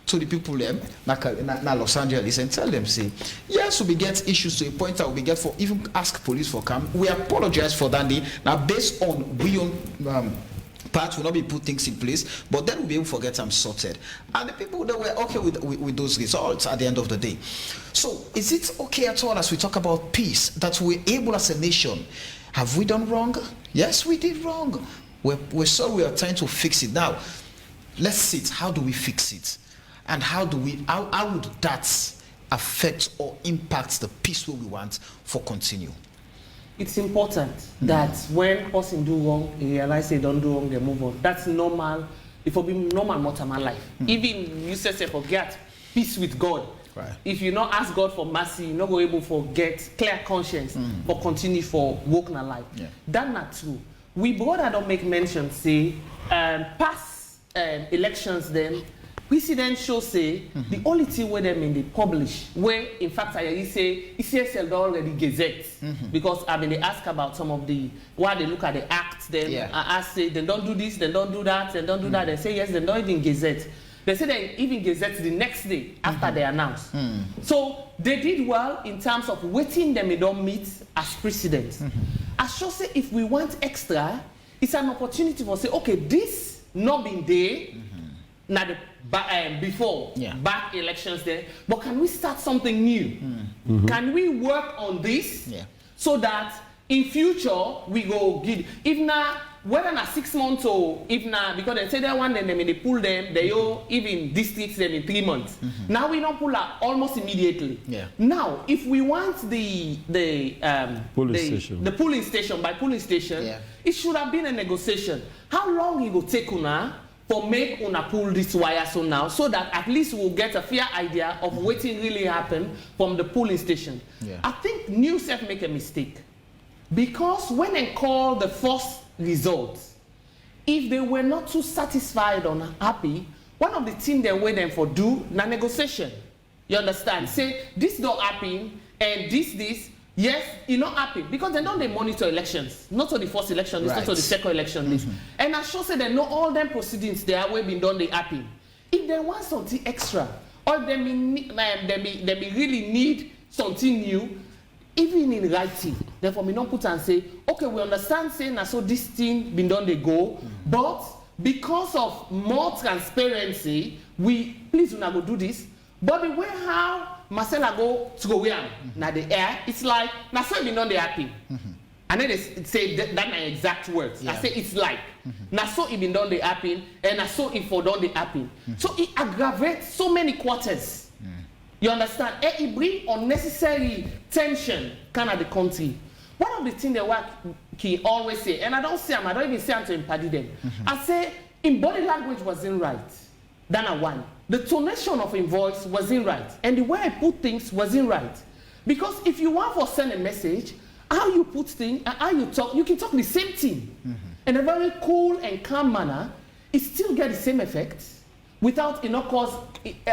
to the people them, na Los Angeles, and tell them, say, yes, we get issues to a point that we get for even ask police for come. We apologize for that day. Now, based on we own part will not be put things in place, but then we'll be able to get them sorted. And the people that were okay with those results at the end of the day. So is it okay at all as we talk about peace that we're able as a nation? Have we done wrong? Yes, we did wrong. We're sorry, we are trying to fix it. Now, let's see it. How do we fix it? And how would that affect or impact the peace we want for continue? It's important that when person do wrong, they realize they don't do wrong, they move on. That's normal. It will be normal mortal life. Even you say forget peace with God. Right. If you not ask God for mercy, you're not going to be able to get clear conscience for continue for walking a life. Yeah. That's not true. We brother don't make mention, say, past elections then, president show say, the only thing where them in the publish, where in fact I say, ECSL already gazette, because I mean they ask about some of the, why they look at the acts, then I ask, say, they don't do this, they don't do that, they don't do that, they say yes, they don't even gazette. They say they even gazette the next day after they announce. So they did well in terms of waiting them they don't meet as president. I should say if we want extra, it's an opportunity for say, okay, this not been there, now the before back elections there, but can we start something new? Can we work on this so that in future we go give, if now whether na 6 months or if now, because they say that one then they pull them, they even districts them in 3 months. Now we don't pull out almost immediately. Now if we want the polling station by polling station, it should have been a negotiation. How long it will take una for make una pull this wire so now, so that at least we'll get a fair idea of what really happened from the polling station. I think NewSef make a mistake. Because when they call the first results, if they were not too satisfied or happy, one of the things they wait them for do, na negotiation. You understand? Say, this don't happen, and this, yes, it not happen. Because they don't monitor elections. Not to the first election list, not to the second election list. And I sure say they know all them proceedings they are been done, they happen. If they want something extra, or they really need something new, even in writing, therefore we don't put and say, okay, we understand saying that so this thing been done they go, but because of more transparency, we please do not go do this. But the way how Marcella go to go where now the air, it's like now so it been done they happy. And then they say that my exact words. I say it's like now so it been done they happen, and now so it for done they happen. So it aggravates so many quarters. You understand? And it brings unnecessary tension kind of the country. One of the things that work he always say, and I don't even say I'm to impart them. I say in body language wasn't right. That's one. The tonation of his voice wasn't right. And the way I put things wasn't right. Because if you want to send a message, how you put things and how you talk, you can talk the same thing. In a very cool and calm manner, it still get the same effect. Without cause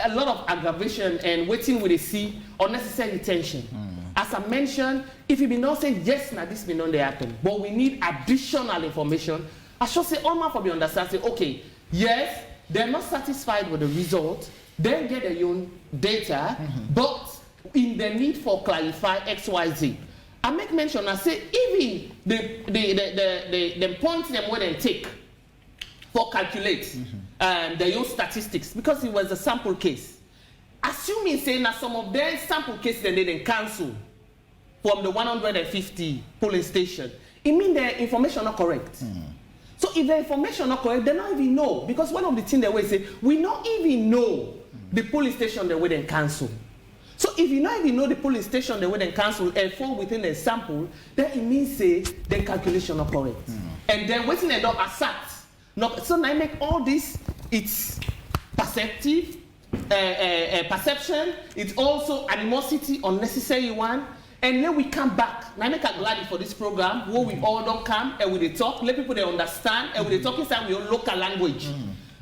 a lot of aggravation and waiting with a see unnecessary tension. As I mentioned, if you be not saying yes, now this may not happen, but we need additional information. I should say, all my for be understand. Say, okay, yes, they're not satisfied with the result, then get their own data, but in the need for clarify XYZ. I make mention, I say, even the points them where they take for calculate their own statistics, because it was a sample case. Assuming saying that some of their sample cases then they didn't cancel from the 150 polling station, it means the information not correct. So if the information not correct, they don't even know. Because one of the things they will say, we not even know the polling station they will then cancel. So if you not even know the polling station they will then cancel and fall within the sample, then it means say the calculation not correct. And then waiting they don't accept. So now I make all this, it's perceptive, perception, it's also animosity, unnecessary one. And then we come back. Now I make a glad for this program where we all don't come and we talk, let people they understand, and we talk inside your local language.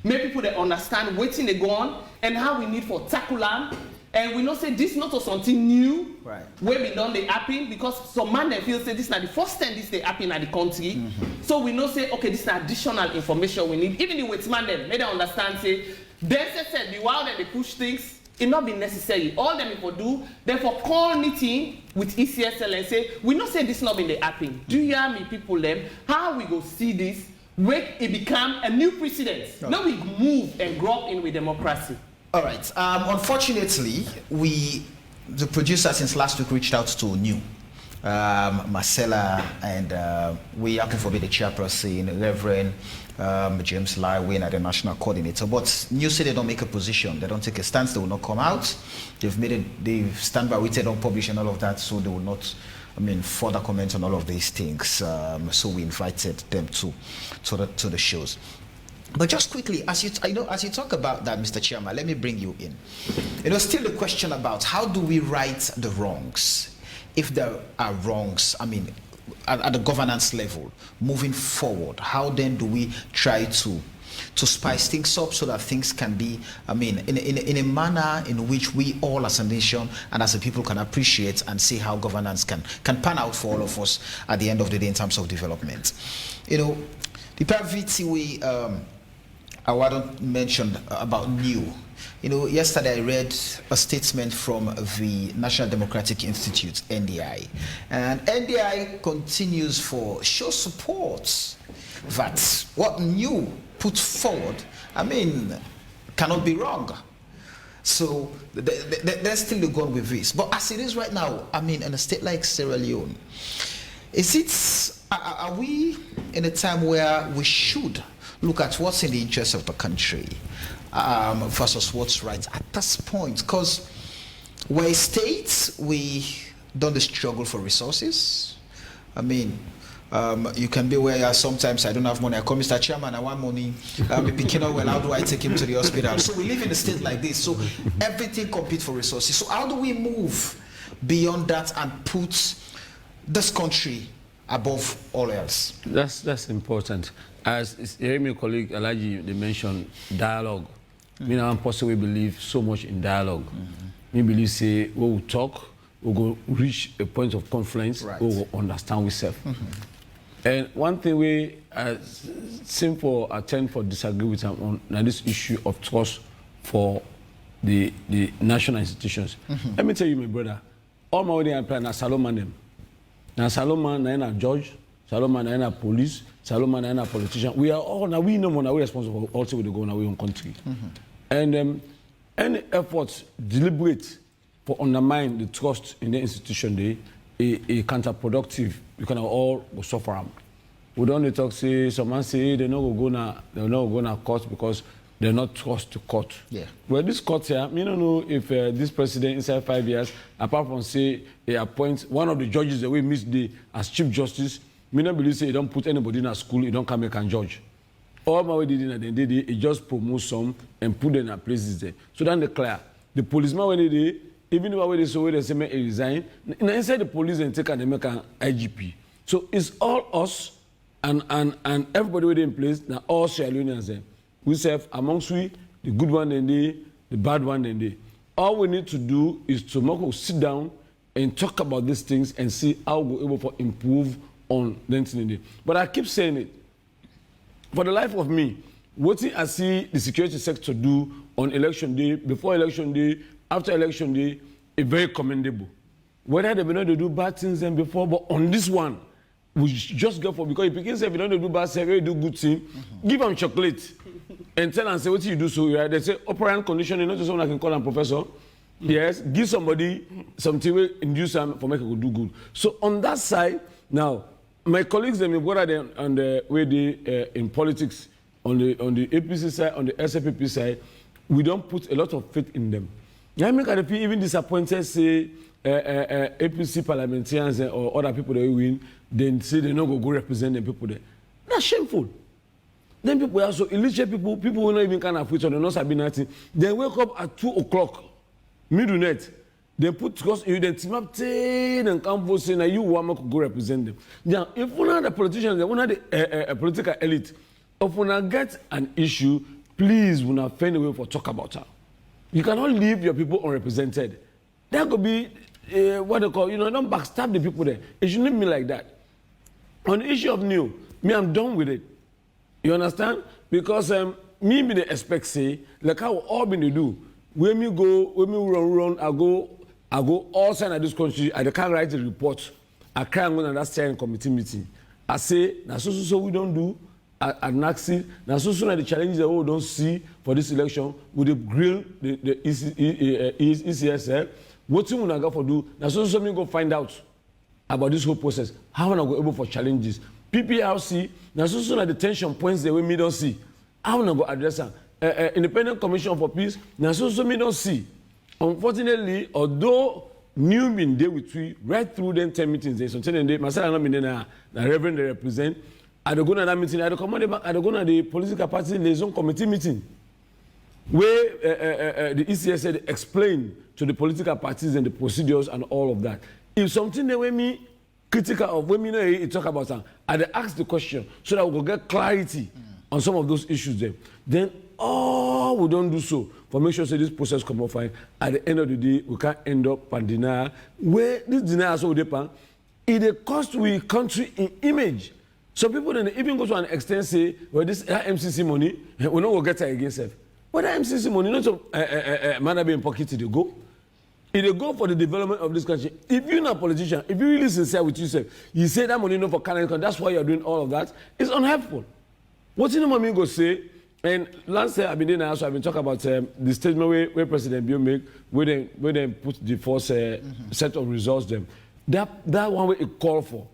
Make people they understand waiting they go on and how we need for tackle them. And we not say this not something new, right? Where we done they happen, because some man they feel say this is not the first time this they happen at the country. So we not say okay, this is additional information we need. Even the wait man them, may they understand say they said the while that they push things, it not be necessary. All them people do, therefore call meeting with ECSL and say, we not say this not been the happen. Do you hear me people them? How we go see this, make it become a new precedent. Okay. Now we move and grow up in with democracy. All right. Unfortunately, the producer since last week reached out to New, Marcella, and we happen to be the chairperson, Reverend James Lywin, at the national coordinator. But New say they don't make a position, they don't take a stance, they will not come out. They stand by, they don't publish and all of that, so they will not, further comment on all of these things. So we invited them to the shows. But just quickly, as you talk about that, Mr. Chairman, let me bring you in. Still the question about how do we right the wrongs, if there are wrongs, at the governance level, moving forward. How then do we try to spice things up so that things can be, in a manner in which we all as a nation and as a people can appreciate and see how governance can pan out for all of us at the end of the day in terms of development. The PRVT Awado mentioned about New. Yesterday I read a statement from the National Democratic Institute, NDI. And NDI continues for show support that what New put forward, cannot be wrong. So they're still going with this. But as it is right now, in a state like Sierra Leone, are we in a time where we should look at what's in the interest of the country versus what's right at this point? Because we're a state, we don't struggle for resources. You can be where sometimes I don't have money. I call Mr. Chairman, I want money. Picking up, well, how do I take him to the hospital? So we live in a state like this. So everything competes for resources. So how do we move beyond that and put this country above all else? That's important. As my colleague Alaji, they mentioned dialogue. Me and possibly believe so much in dialogue. Me believe say we will talk, we will reach a point of confluence, right. We will understand ourselves. And one thing we simple attempt for disagree with them on this issue of trust for the national institutions. Let me tell you, my brother, all my wedding I plan na Salomon them. Now Salomon na judge, Salomon na police, Salomon na politician. We are all now we know more now we responsible for also with the go in our own country. And any efforts deliberate for undermine the trust in the institution they a counterproductive. We can all go suffer them. We don't talk say someone say they're not gonna court because they're not trust to court. Yeah. Well, this court here, me don't know if this president inside 5 years, apart from say he appoints one of the judges that we miss the as chief justice, me not believe say he don't put anybody in a school, he don't come make and judge. All my way did in the day, he just promote some and put them in places there. So then they clear. The policeman when they did, even if they say they say he resign, inside the police and take and they make an IGP. So it's all us and everybody within place, now all Sierra Leoneans there. We serve amongst we, the good one and the bad one and the. All we need to do is to sit down and talk about these things and see how we're able to improve on the thing. But I keep saying it. For the life of me, what I see the security sector do on election day, before election day, after election day, is very commendable. Whether they may not do bad things than before, but on this one, we just go for, because if you can say if you don't do bad things, you do good thing, give them chocolate and tell them, say, what you do so, right? They say, operant conditioning, not just someone I can call them professor. Yes, give somebody something to induce them for making do good. So on that side, now, my colleagues, what are they on the way they in politics, on the APC side, on the SFPP side, we don't put a lot of faith in them. I make other people even disappointed, say, APC parliamentarians or other people that win, then say they not go represent the people there. That's shameful. Then people are also illiterate people who not even can afford, or they're not sabi nothing. They wake up at 2 o'clock, midnight. They put, because you then team up and come for saying that you want to go represent them. Now, if one of the politicians, one of the political elite, if one get an issue, please will not find a way for talk about her. You cannot leave your people unrepresented. That could be what they call, don't backstab the people there. It shouldn't be like that. On the issue of new, I'm done with it. You understand? Because me be the expect say, like how all been to do. When me run, I go all side of this country, I can't write a report. I can't go to that steering committee meeting. I say, now so we don't do at NAXI. Now so the challenges that we don't see for this election, with the grill, the ECSL, what you want to go for do, now so me go find out about this whole process. How am I go able for challenges? PPRC, now so the tension points that we don't see. How am I go address them? Independent Commission for Peace, now so me don't see. Unfortunately, although new been there with we right through them 10 meetings, there's something they myself and I mean the reverend they represent. I don't go to that meeting, I don't come back, I don't go to the political party liaison committee meeting. Where the ECS explained to the political parties and the procedures and all of that. If something they were me critical of, when me know talk about that, I ask the question so that we will get clarity on some of those issues there. Then all we don't do so for make sure say this process come up fine. At the end of the day, we can't end up on denial. Where this denial so depend, it cost we country in image. Some people then even go to an extent say, well, this MCC money, we not go get it against it. But that MCC money, not to man be in pocket to go. It go for the development of this country. If you're not a politician, if you're really sincere with yourself, you say that money not for Canada, that's why you're doing all of that. It's unhelpful. What you know, me go say. And last year I've been there, so I've been talking about the statement where President Bio make, where they put the first set of results them. That one way it call for.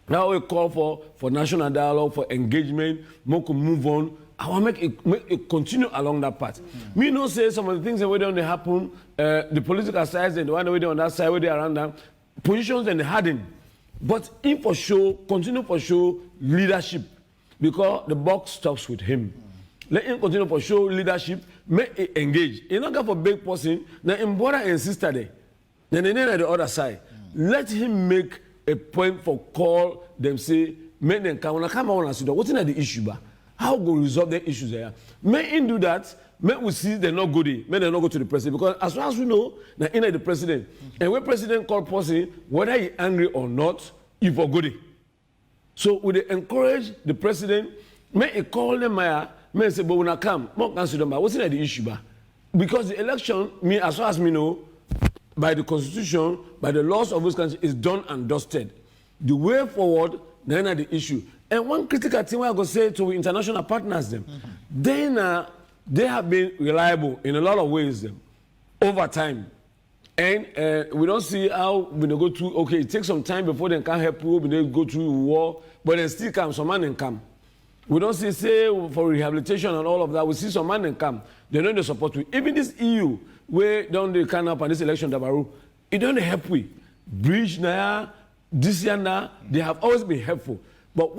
That way it call for national dialogue, for engagement, more to move on. I want to make it continue along that path. Me no say some of the things that where they happen, the political sides and the one way they on that side, where they around them, positions and the harden. But in for sure, continue for sure leadership, because the buck stops with him. Let him continue for show leadership, make it engage. He's not going for big person, now him brother and sister there. Then they at the other side. Let him make a point for call them, say, make them come on and sit down. What's in the issue, ba? How go resolve the issues there? May him do that, may we see they're not good, may they not go to the president. Because as far as we know, now in the president. And when president call person, whether he angry or not, he for good. So we encourage the president, may he call them may say, but when I come, more cancel them. What's in the issue, ba? Because the election, me as far as me know, by the constitution, by the laws of this country, is done and dusted. The way forward, then are the issue. And one critical thing I go say to international partners, them, they have been reliable in a lot of ways, them, over time. And we don't see how when they go through. Okay, it takes some time before they can help you when they go through war, but they still come. Some man and come. We don't see, say, for rehabilitation and all of that. We see some man and come. They don't support we. Even this EU, where don't they come up on this election, Dabaru, it don't help we. Bridge now, this year now, they have always been helpful. But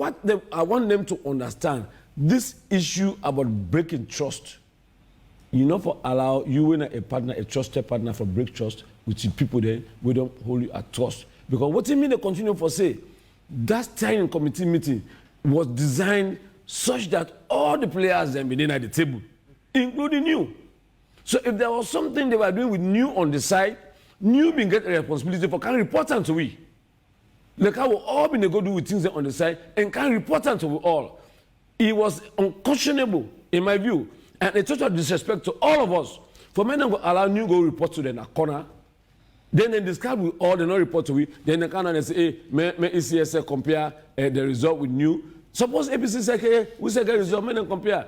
I want them to understand, this issue about breaking trust, you know, for allow you and a partner, a trusted partner, for break trust with the people there, we don't hold you at trust. Because what you mean they continue for say, that steering committee meeting was designed such that all the players then be at the table, including you. So if there was something they were doing with new on the side, new being get a responsibility for can report on to we. Like how we all been go do with things on the side and can report on to we all. It was unconscionable, in my view, and a total disrespect to all of us. For men to allow new go report to them in a corner, then they discuss with all, they not report to it, then they come and say, hey, may ECS compare the result with new. Suppose APC say, hey, we say get result, men compare.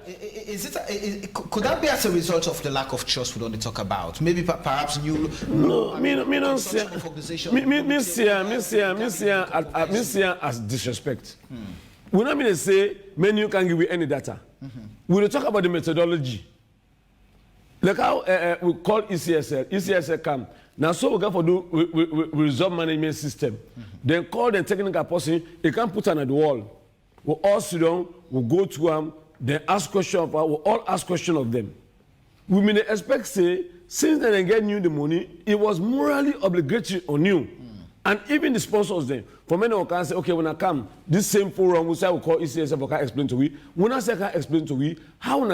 Could that be as a result of the lack of trust we don't talk about? Maybe perhaps new. No, me don't see. Me see as disrespect. We not mean to say menu can give you any data. We will talk about the methodology. Like how we call ECSL come. Now so we go for do result management system. Then call the technical person, he can put on at the wall. We all sit down, we go to them, then ask questions of us, we all ask questions of them. We may expect say, since they get you the money, it was morally obligatory on you. And even the sponsors then, for many of us say, okay, when I come, this same forum, we say we call ECSF, can explain to we. When I say can explain to we, how we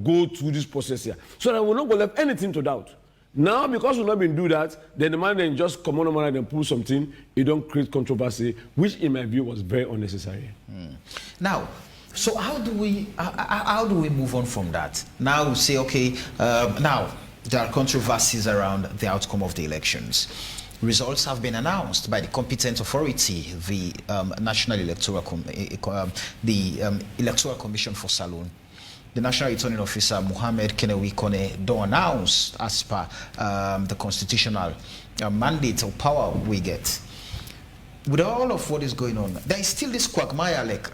go through this process here? So that we not going to have anything to doubt. Now, because we've not been do that, then the man then just come on and then pull something, it don't create controversy, which in my view was very unnecessary. Now, so how do we move on from that? Now we say, okay, now there are controversies around the outcome of the elections. Results have been announced by the competent authority, the National Electoral Electoral Commission for Salone. The National Returning Officer, Mohammed Kenewi Kone, don't announce as per the constitutional mandate or power we get. With all of what is going on, there is still this quagmire, like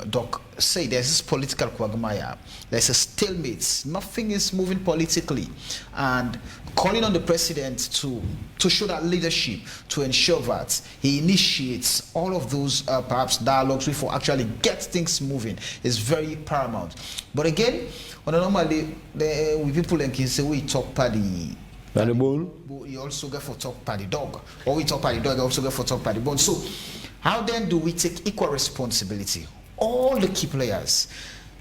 Doc say, there's this political quagmire. There's a stalemate. Nothing is moving politically. And calling on the president to show that leadership, to ensure that he initiates all of those perhaps dialogues before actually get things moving is very paramount. But again, on a normally, we people like say we talk party. The bone. You also go for talk by the dog, or we talk by the dog, you also go for talk by the bone. So, how then do we take equal responsibility? All the key players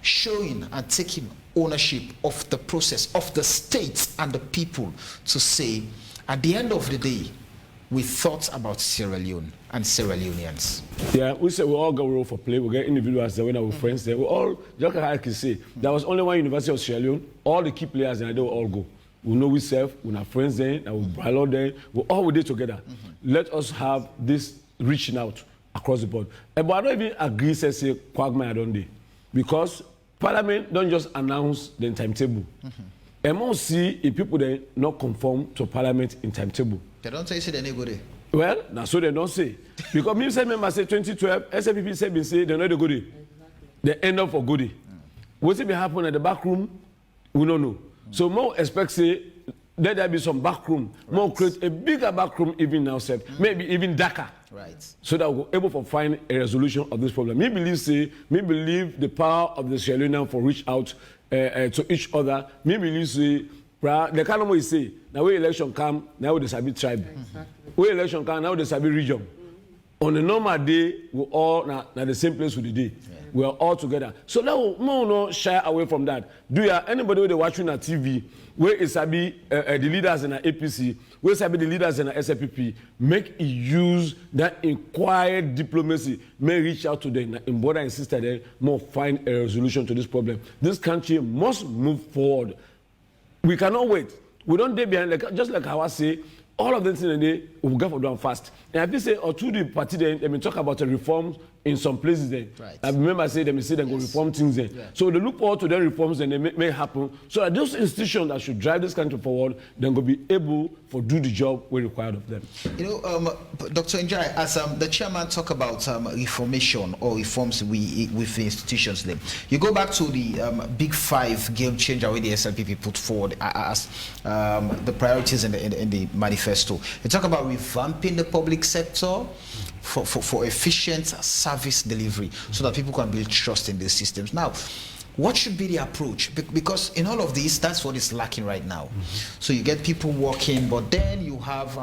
showing and taking ownership of the process of the state and the people to say, at the end of the day, we thought about Sierra Leone and Sierra Leoneans. Yeah, we say we all got a role for play. We get individuals there, when our friends there. We all, just like I can say, there was only one University of Sierra Leone. All the key players and they will all go. We know we serve, we have friends there, and we brother there. We all will do together. Let us have this reaching out across the board. But I don't even agree say quagmire don't they? Because Parliament don't just announce the timetable. And most see if people they not conform to Parliament in timetable. They don't say they go there. Well, that's what they don't say. Because me say member say 2012, SFPP say they know the goodie. They end up for goodie. What's it be happen at the back room? We don't know. So more expect say let there be some back room. Right. More create a bigger back room even now, maybe even darker. Right. So that we're able to find a resolution of this problem. Me believe the power of the Sierra Leonean for reach out to each other. Me believe say the kind of way say now when election come, now the Sabi tribe. When election come, now the Sabi region. On a normal day, we all now the same place with the day. Yeah. We are all together. So now we no shy away from that. Do you have anybody who they watching on TV where is Sabi the leaders in the APC, where Sabi the leaders in the SFPP, make it use that inquired diplomacy, may reach out to them in brother and sister there, more find a resolution to this problem. This country must move forward. We cannot wait. We don't stay behind, like, just like how I say, all of them in the day, we'll go for them fast. And I think say, or to the party then, they may talk about the reforms in some places then. Right. I remember I say they may say they go reform things then. Yeah. So they look forward to their reforms and they may happen. So that those institutions that should drive this country forward, then will be able to do the job we required of them. You know, Dr. Njai, as the chairman talk about reformation or reforms with the institutions then, you go back to the big five game changer where the SLPP put forward as the priorities in the manifesto. You talk about revamping the public sector for efficient service delivery so that people can build trust in these systems. Now, what should be the approach? Because in all of this, that's what is lacking right now. So you get people working, but then you have,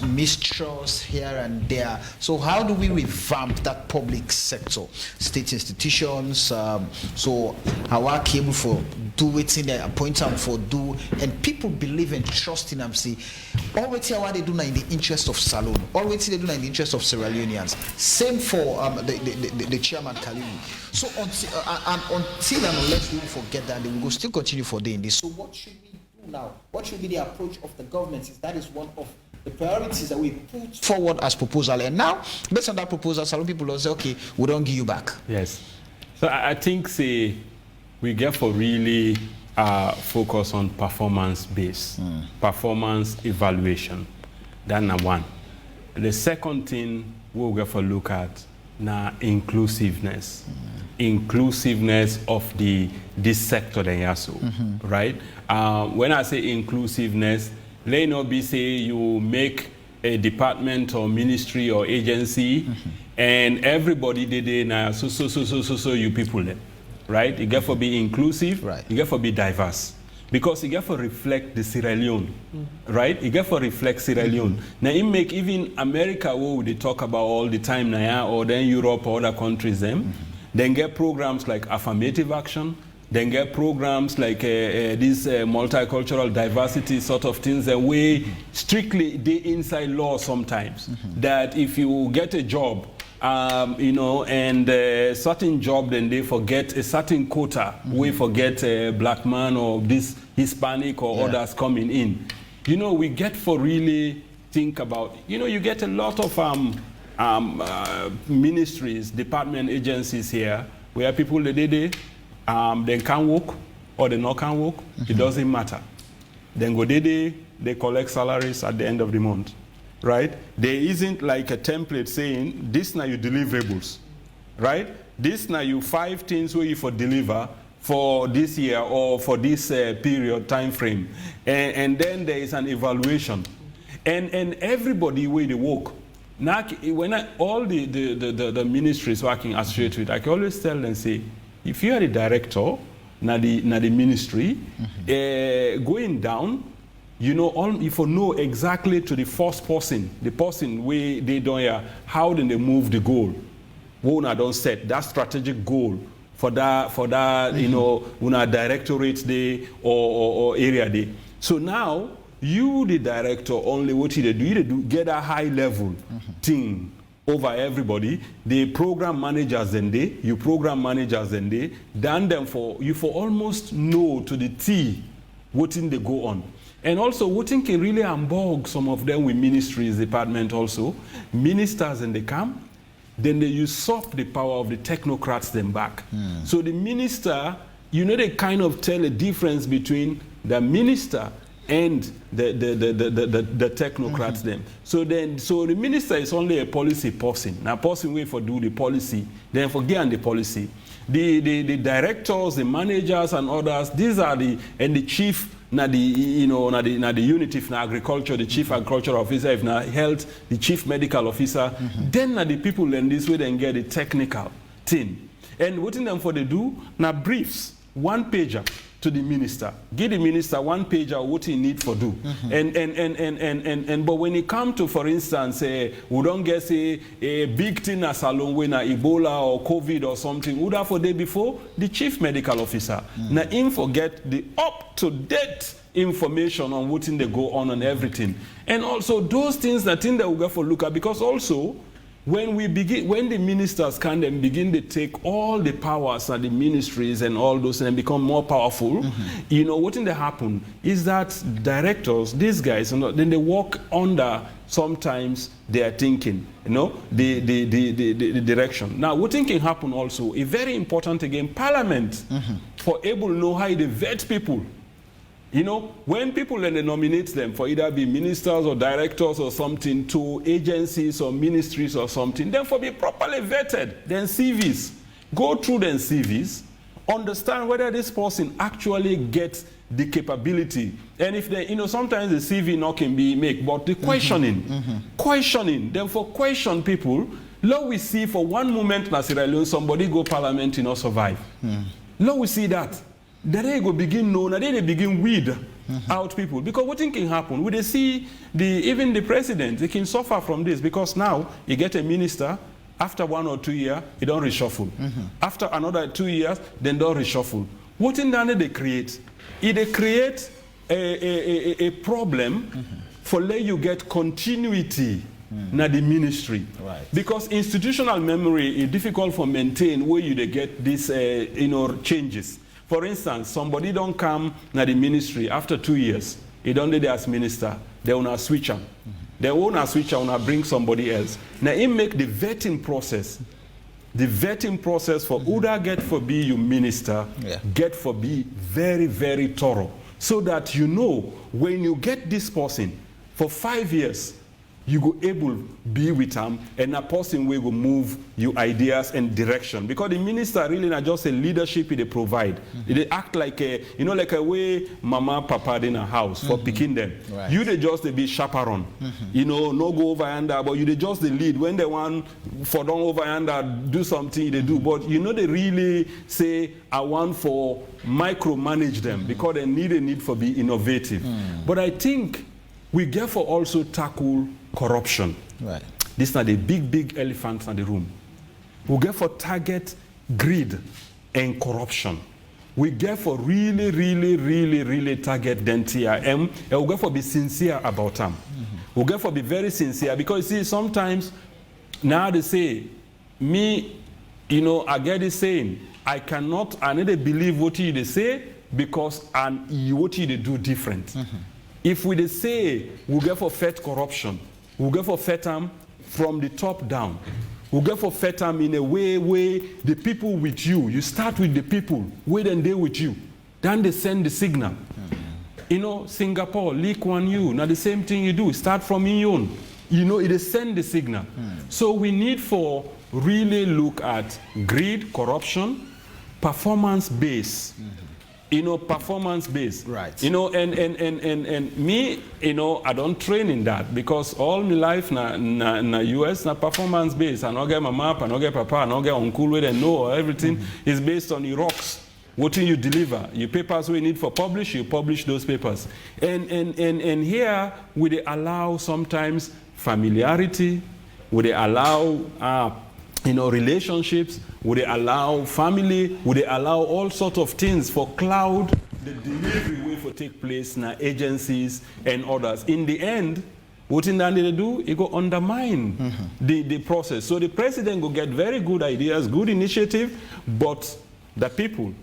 mistrust here and there. So how do we revamp that public sector, state institutions? So how are able for do it in there, appoint them for do, and people believe and trust in them. See, all what they do now in the interest of Salone, all what they do now in the interest of Sierra Leoneans. Same for the chairman Kalilu. So until and unless we forget that, they will still continue for doing this. So what should we do now? What should be the approach of the government? That is one of the priorities that we put forward as proposal. And now, based on that proposal, some people will say, okay, we don't give you back. Yes. So I think, we get for really focus on performance base, performance evaluation. That's number one. The second thing we'll get for look at now inclusiveness. Inclusiveness of this sector then also, right? When I say inclusiveness, let not be say you make a department or ministry or agency and everybody did now so you people there, right? You get for be inclusive, right? You get for be diverse. Because you get to reflect the Sierra Leone, right? You get to reflect Sierra Leone. Now, it make even America, what they talk about all the time now, or then Europe or other countries, then get programs like affirmative action, then get programs like these multicultural diversity sort of things, and we strictly they inside law sometimes, that if you get a job, and a certain job, then they forget a certain quota. We forget a black man or this Hispanic or others coming in. We get for really think about, you get a lot of ministries, department agencies here where people, they can work or they not can work. It doesn't matter. Then go they collect salaries at the end of the month. Right? There isn't like a template saying, this now you deliverables, right? This now you 5 things where you for deliver for this year or for this period time frame. And then there is an evaluation. And everybody where they work. Now, when all the ministries working associated with, I can always tell them, say, if you are the director, now the ministry, going down, if you know exactly to the first person, the person where they don't hear, how then they move the goal. When I don't set that strategic goal for that, when I directorate day or area day. So now, you, the director, only what you do, get a high level thing over everybody. The program managers and you program managers and then you for almost know to the T what in they go on. And also, we think can really unbog some of them with ministries department also. Ministers and they come, then they usurp the power of the technocrats them back. So the minister, they kind of tell a difference between the minister and the technocrats them. So the minister is only a policy person. Now person wait for do the policy, then for get the policy. The directors, the managers and others, these are the chief. Now the unit if na agriculture, the chief agricultural officer, if na health, the chief medical officer, then the people in this way then get the technical thing. And what in them for they do, now briefs, 1 pager to the minister. Give the minister 1 pager what he need for do. But when it come to, for instance, we don't get a big thing as alone when Ebola or COVID or something, would have for day before the chief medical officer. Now him forget the up-to-date information on what thing they go on and everything. And also those things that thing that we go for look at, because also when the ministers can then begin to take all the powers and the ministries and all those and become more powerful, what in the happen is that directors, these guys, then they work under sometimes their thinking, the direction. Now, what can happen also, a very important again, Parliament, for able to know how they vet people. When people then they nominate them for either be ministers or directors or something to agencies or ministries or something, then for be properly vetted, then CVs. Go through them CVs, understand whether this person actually gets the capability. And if they, sometimes the CV not can be made, but the questioning, then for question people, Lord, we see for one moment in Sierra Leone, somebody go parliament, survive. Now we see that. Then they go begin know, now they begin weed out people. Because what thing can happen? We they see even the president, they can suffer from this because now you get a minister, after 1 or 2 years, he don't reshuffle. After another 2 years, then don't reshuffle. What in that they create? They create a problem for let you get continuity na the ministry. Right. Because institutional memory is difficult for maintain where you they get these changes. For instance, somebody don't come na the ministry after 2 years. He don't do as minister. They will not switch him. They will not switch him and bring somebody else. Now it make the vetting process for who that get for be you minister, get for be very, very thorough. So that you know when you get this person for 5 years, you go able be with them and a person will move your ideas and direction. Because the minister really not just a leadership they provide. They act like a, like a way mama, papa in a house for picking them. Right. You they just they be chaperone. No go over under, but you they just the lead. When they want for don't over under, do something they do. But they really say, I want for micromanage them because they need for be innovative. But I think we therefore also tackle corruption. Right. These are the big elephants in the room. We therefore target greed and corruption. We therefore really target them TRM, and we therefore be sincere about them. We therefore be very sincere because you see sometimes now they say me, I get the saying I need to believe what you they say because what you they do different. If we say we get for fight corruption, we get for fight them from the top down. We get for fight them in a way where the people with you start with the people, where then they with you. Then they send the signal. Singapore, Lee Kuan Yew, now the same thing you do. Start from your own. It send the signal. So we need for really look at greed, corruption, performance-based. Performance-based. Right. And me, I don't train in that because all my life na US na performance-based. I don't get my map, I don't get papa, I don't get uncle where they know everything is based on the rocks. What you deliver, your papers we need for publish, you publish those papers. And here we they allow sometimes familiarity, we they allow relationships, would they allow family, would they allow all sorts of things for cloud, the delivery way for take place in agencies and others. In the end, what in that they do, it go undermine the process. So the president will get very good ideas, good initiative, but the people,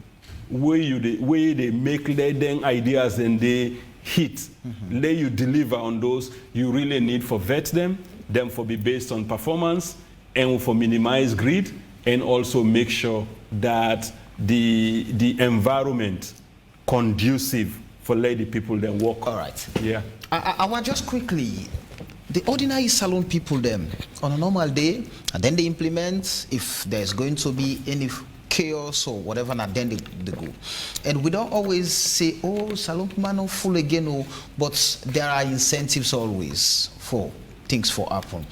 where they make their ideas and they hit, let you deliver on those, you really need for vet them for be based on performance, and for minimize greed, and also make sure that the environment conducive for let the people then work. All right. Yeah. I want just quickly, the ordinary salon people them on a normal day, and then they implement if there's going to be any chaos or whatever, and then they go. And we don't always say, oh, salon man not full again, but there are incentives always for things for happen.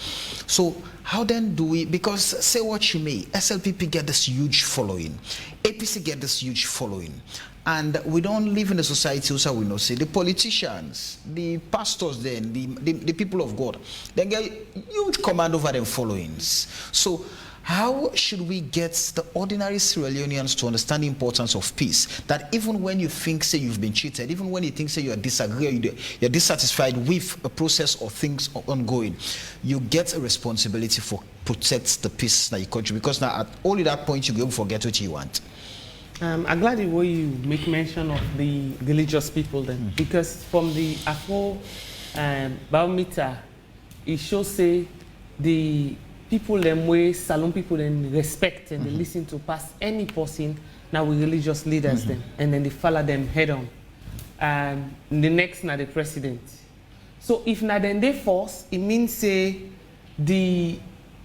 So how then do we, because say what you may, SLPP get this huge following, APC get this huge following, and we don't live in a society so we know say the politicians, the pastors then, the people of God, they get huge command over them followings. So how should we get the ordinary Sierra Leoneans to understand the importance of peace? That even when you think, say, you've been cheated, even when you think, say, you're dissatisfied with a process or things ongoing, you get a responsibility for protect the peace in your country. Because now at only that point, you go forget what you want. I'm glad the way you make mention of the religious people then, because from the Afro barometer, it shows, say, the people them way salon people then respect and they listen to past any person now with religious leaders then, and then they follow them head on. The next now the president. So if now then they force, it means say the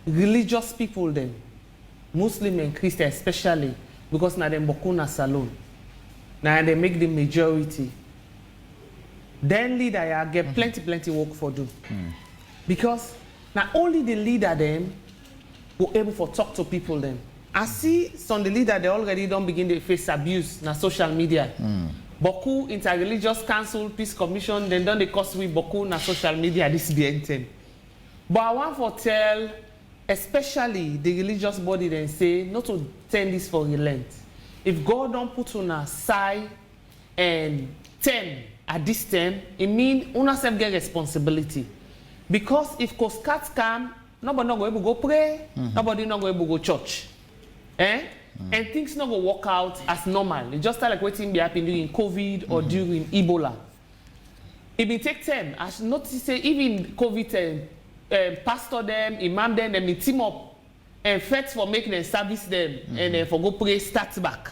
religious people then, Muslim and Christian especially, because now they bokuna salon. Now they make the majority. Then leader get plenty work for do. Because not only the leader them were able to talk to people then, I see some the leader, they already don't begin to face abuse na social media. Boku interreligious council, peace commission, then don't they cause we boku na social media this BNTM. But I want to tell, especially the religious body, then say not to turn this for relent. If God don't put on a side and 10 at this time, it means una self get responsibility. Because if Coast Guards come, nobody not going to go pray, nobody not going to go church. And things not going to work out as normal. It's just like waiting be happening during COVID or during Ebola. It will take time. As notice say even COVID pastor them, imam them, they team up and fight for making them service them and then for go pray start back.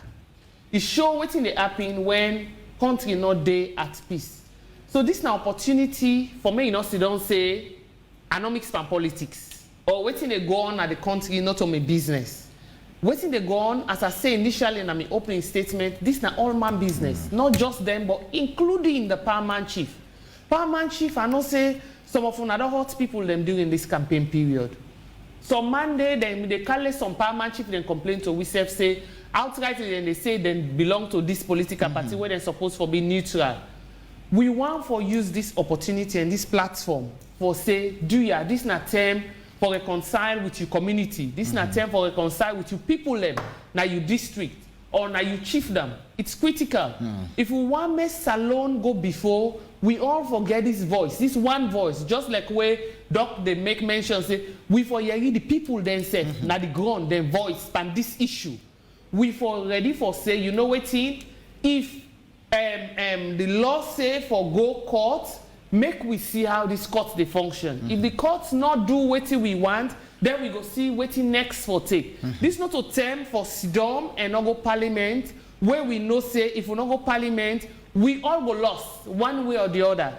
It show waiting they happen when country not there at peace. So this is an opportunity for me, you know, sit down say I don't mix and politics or waiting they go on at the country not on my business. Waiting they go on, as I say initially in my opening statement, this is not all man business, not just them, but including the paramount chief. Paramount chief, I know say some of another hot people them during this campaign period. Some Monday, they call some paramount chief, then complain to we say outright, and they say they belong to this political party where they're supposed to be neutral. We want to use this opportunity and this platform for say, do ya, this not time for reconcile with your community. This is not time for reconcile with your people them, now your district or now your chiefdom. It's critical. If we want make salon go before, we all forget this voice, this one voice, just like where Doc they make mention say, we for hearing the people themselves, now the ground, their voice span this issue. We for ready for say, you know what, if the law say for go court, make we see how these courts they function. If the courts not do what we want, then we go see what next for take. This not a term for Sidom and not go parliament, where we know say if we not go parliament, we all go lost one way or the other.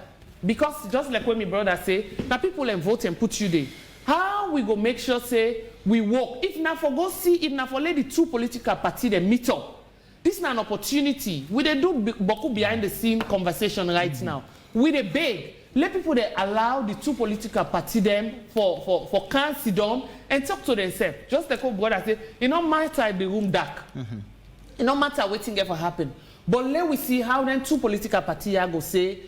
Because just like when my brother say, now people and vote and put you there. How we go make sure say we work? If not for go see, if not for let the two political parties they meet up. This is an opportunity. We they do boku behind the scene conversation right now. We they beg, let people they allow the two political parties them for can sit down and talk to themselves. Just like what brother say, it don't matter if the room dark. It don't matter waiting ever happen. But let we see how then two political parties go say,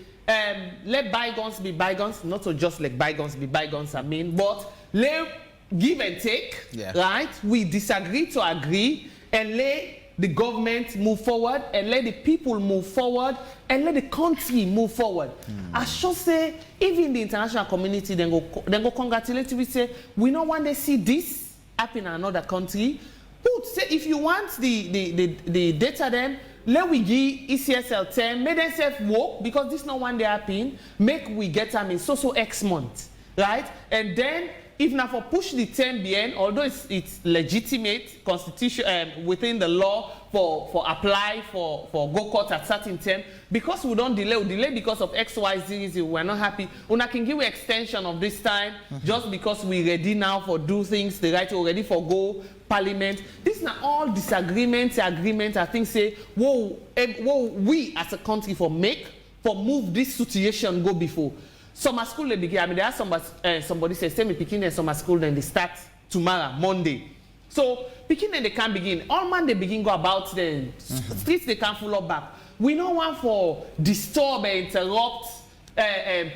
let bygones be bygones, not so just like bygones be bygones, I mean, but let give and take, right? We disagree to agree and let the government move forward and let the people move forward and let the country move forward. I should say, even the international community then go congratulate we say, we don't want to see this happen in another country. Put say if you want the data then, let we give ECSL 10, make them self work because this not one day happen, make we get them in so X month, right? And then if not for push the term bien, although it's legitimate constitution within the law for apply for go court at certain term, because we don't delay, we delay because of XYZ reason, we're not happy. Una can give you extension of this time just because we ready now for do things the right way, ready for go parliament. These are all disagreements, agreements. I think say, whoa, we as a country for move this situation go before. Summer school they begin. I mean, there are somebody says, "Send me picking in summer school, then they start tomorrow, Monday." So picking then they can't begin. All man they begin go about the streets they can't follow back. We don't want for disturb and interrupt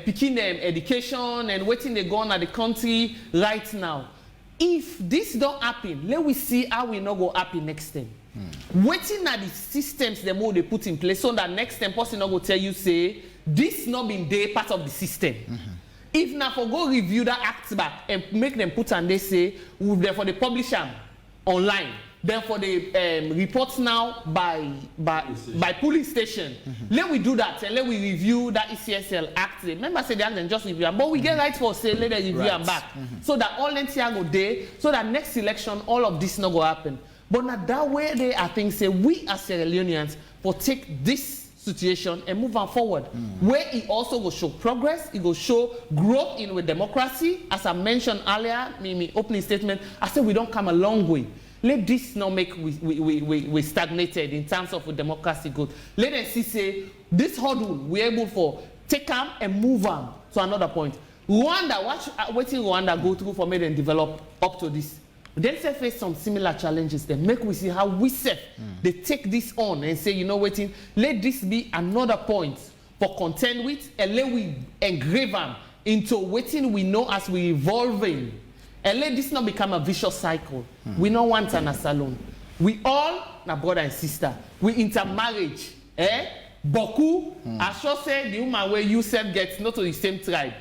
picking them education and waiting they go on at the country right now. If this don't happen, let we see how we not go happen next time. Waiting at the systems the more they put in place so that next time person not go tell you say this not been there part of the system. If not for go review that act back and make them put and they say we therefore they publish them online. Then for the reports now by police station. Let we do that and let we review that ECSL act. Remember say they and just review them, but we get right for say let them review them back. So that all NTR go there, so that next election all of this not go happen. But not that way they I think say we as Sierra Leoneans for take this situation and move on forward. Where it also will show progress, it will show growth in with democracy. As I mentioned earlier in my opening statement, I said we don't come a long way. Let this not make we stagnated in terms of with democracy good. Let us see say this hurdle we're able for take them and move on to another point. Rwanda, waiting Rwanda go through for me and develop up to this. Then say face some similar challenges. Then make we see how we say they take this on and say, you know, waiting, let this be another point for contend with, and let we engrave them into waiting we know as we evolving, and let this not become a vicious cycle. We don't want an salon. We all na brother and sister. We intermarriage. Boku, I sure say the woman where you self gets not to the same tribe.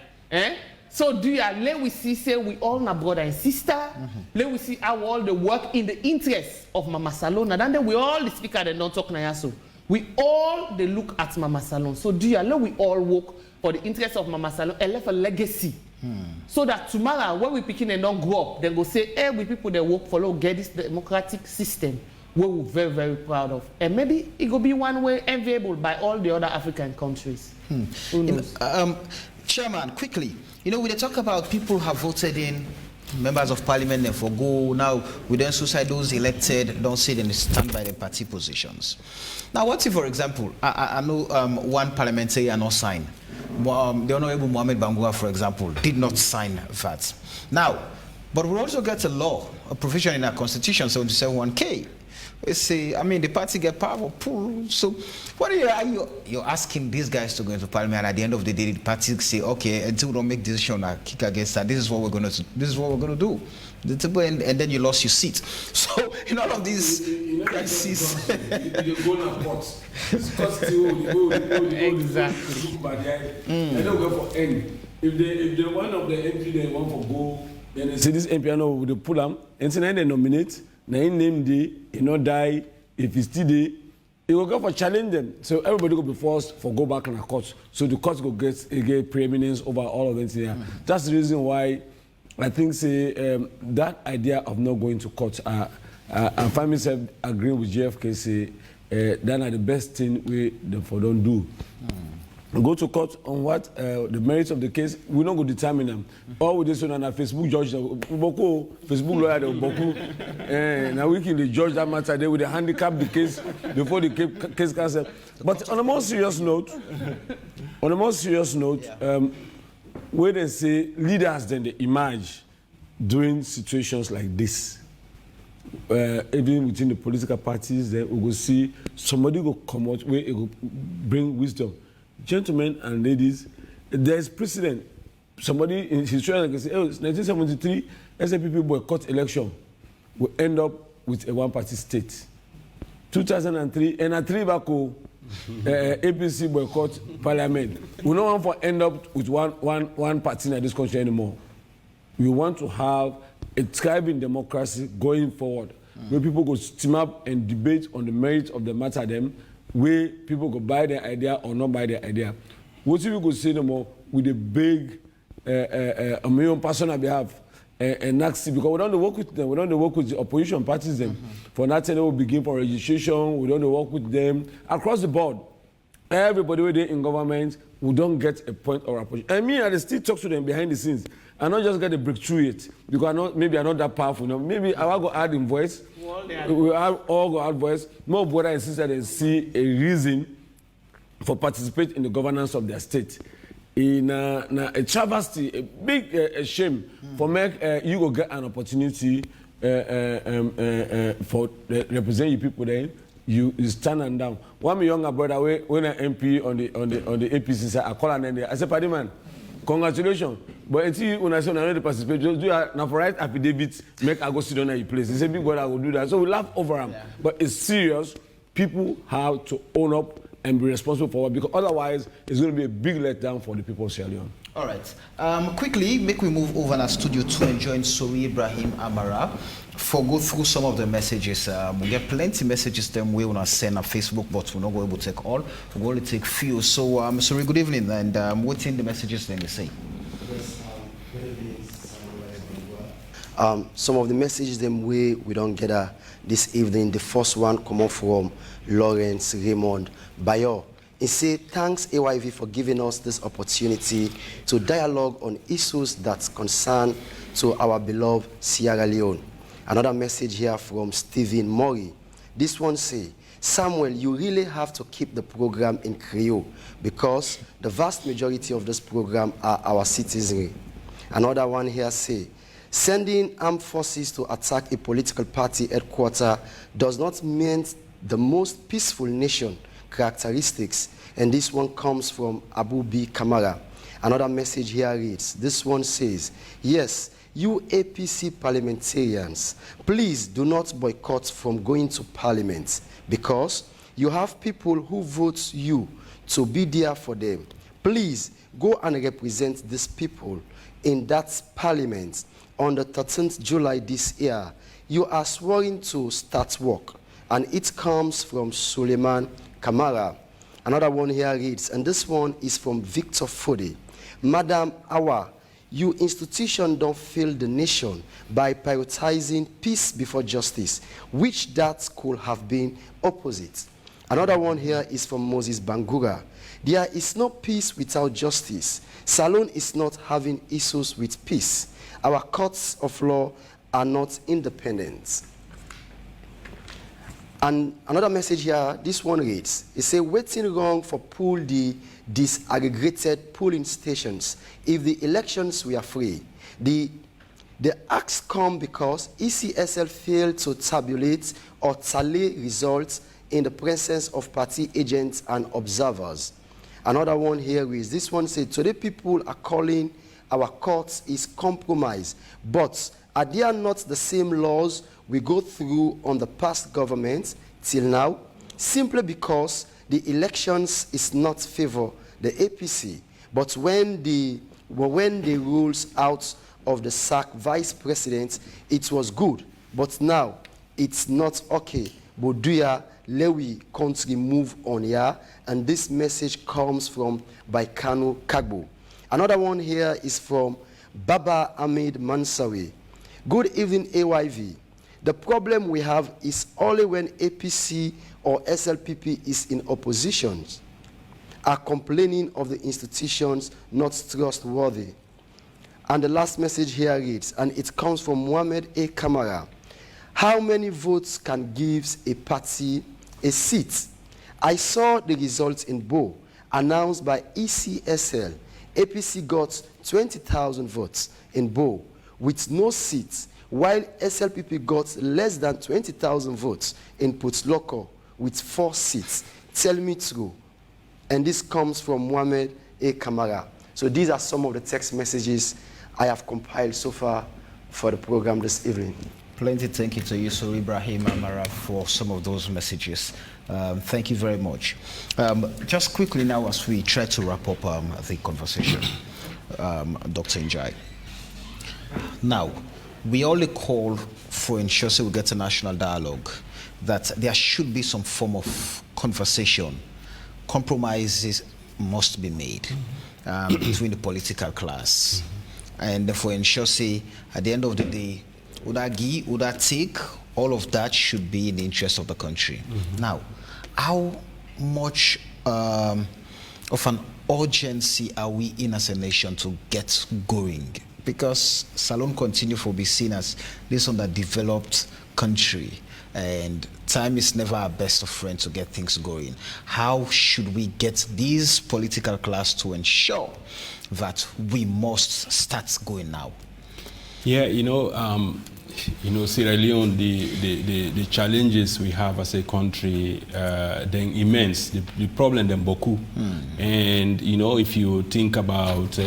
So do you let we see say we all na brother and sister? Let we see how all the work in the interest of Mama Salon. And then we all the speaker they don't talk na yaso. We all they look at Mama Salon. So do you let we all work for the interest of Mama Salon and left a legacy. So that tomorrow when we picking and don't grow up, then go say, hey, we people that work follow get this democratic system we're very, very proud of. And maybe it will be one way enviable by all the other African countries. Who knows? Chairman, quickly, you know, we talk about people have voted in members of parliament and for go. Now, we then suicide those elected, don't sit and stand by the party positions. Now, what if, for example, I know one parliamentarian not sign. The Honorable Mohamed Bangura, for example, did not sign that. Now, but we also get a law, a provision in our constitution, 77(1)(k). Say, I mean, the party get power pull. So, what are you're asking these guys to go into parliament? And at the end of the day, the party say, okay, until we don't make decision, kick against that. This is what we're going to do. This is what we're going to do. And then you lost your seat. So, in all of these crises, you go to court. Exactly. They don't go for N. If they one of the MP they want for go, then they say this MP I know they pull them, and then they nominate. Now in name day, he not die. If he's still there, he will go for challenge them. So everybody will be forced for go back on the court. So the court will get preeminence over all of them here. That's the reason why I think say that idea of not going to court. I find myself agreeing with JFK say that are the best thing we therefore don't do. Go to court on what the merits of the case. We don't go determine them. All we do on our Facebook judge, Facebook lawyer, now we can judge that matter. They will handicap the case before the case cancel. But on a more serious note, where they say leaders then they emerge during situations like this. Even within the political parties, then we will see somebody go come out where it will bring wisdom. Gentlemen and ladies, there is precedent. Somebody in history can say, oh, it's 1973, SNPP boycott election. We end up with a one-party state. 2003, and a three-back APC boycott parliament. We don't want to end up with one party in this country anymore. We want to have a thriving democracy going forward, where people go team up and debate on the merits of the matter them, where people go buy their idea or not buy their idea. What if you go say no more with a big a million person on behalf and next because we don't work with them, we don't work with the opposition parties them. For that time they will begin for registration, we don't work with them across the board. Everybody who in government, we don't get a point or opposition. And me, I still talk to them behind the scenes. I not just get a breakthrough it because maybe I'm not that powerful. No, maybe I will go add in voice. We all go add voice. More brother and sister they see a reason for participate in the governance of their state. In a travesty, a big shame for make you go get an opportunity for represent you people there. You stand and down. One my younger brother when an MP on the APC side, I call and then I say, "Paddy man, congratulations." But until when I say I don't participate, just do now for right affidavit, make I go sit down at your place. He said, "Big brother, I will do that." So we laugh over him. Yeah. But it's serious. People have to own up and be responsible for it because otherwise it's going to be a big letdown for the people of Sierra Leone. All right. Quickly, make we move over to studio 2 and join Sori Ibrahim Amara for go through some of the messages. We get plenty messages them we want to send on Facebook, but we're not going to take all. We're going to take few. So, Sori, good evening, and what's in the messages then they say? Some of the messages them we don't get this evening. The first one come from Lawrence Raymond Bayo. He said, thanks AYV for giving us this opportunity to dialogue on issues that concern to our beloved Sierra Leone. Another message here from Stephen Murray. This one say, Samuel, you really have to keep the program in Creole because the vast majority of this program are our citizenry. Another one here say, Sending armed forces to attack a political party headquarters does not mean the most peaceful nation characteristics. And this one comes from Abu B. Kamara. Another message here reads, this one says, yes, you APC parliamentarians, please do not boycott from going to parliament because you have people who vote you to be there for them. Please go and represent these people in that parliament on the 13th July this year. You are sworn to start work. And it comes from Suleiman Kamara. Another one here reads, and this one is from Victor Fode. Madam Awa, you institution don't fail the nation by prioritizing peace before justice, which that could have been opposite. Another one here is from Moses Bangura. There is no peace without justice. Salone is not having issues with peace. Our courts of law are not independent. And another message here, this one reads, it says, waiting wrong for the disaggregated polling stations if the elections were free. The acts come because ECSL failed to tabulate or tally results in the presence of party agents and observers. Another one here is, this one said, today people are calling our courts is compromise, but are there not the same laws we go through on the past government till now? Simply because the elections is not favor the APC, but when the rules out of the sack vice president, it was good, but now it's not okay. Boduya Lewi country move on here, and this message comes from Baikano Kagbo. Another one here is from Baba Ahmed Mansawi. Good evening, AYV. The problem we have is only when APC or SLPP is in opposition, are complaining of the institutions not trustworthy. And the last message here reads, and it comes from Mohamed A. Kamara. How many votes can give a party a seat? I saw the results in Bo, announced by ECSL. APC got 20,000 votes in Bo with no seats, while SLPP got less than 20,000 votes in Putloko with 4 seats. Tell me true. And this comes from Mohamed A. Kamara. So these are some of the text messages I have compiled so far for the program this evening. Plenty thank you to you, Sir Ibrahim Amara, for some of those messages. Thank you very much. Just quickly now, as we try to wrap up the conversation, Dr. Njai. Now, we only call for ensuring we get a national dialogue, that there should be some form of conversation. Compromises must be made between the political class. And for ensure, say, at the end of the day, would I give, would I take, all of that should be in the interest of the country. Now, how much of an urgency are we in as a nation to get going? Because Salone continue to be seen as this underdeveloped country, and time is never our best friend to get things going. How should we get this political class to ensure that we must start going now? Yeah, Sierra Leone, the challenges we have as a country, they're immense. The problem, they're beaucoup. And, if you think about,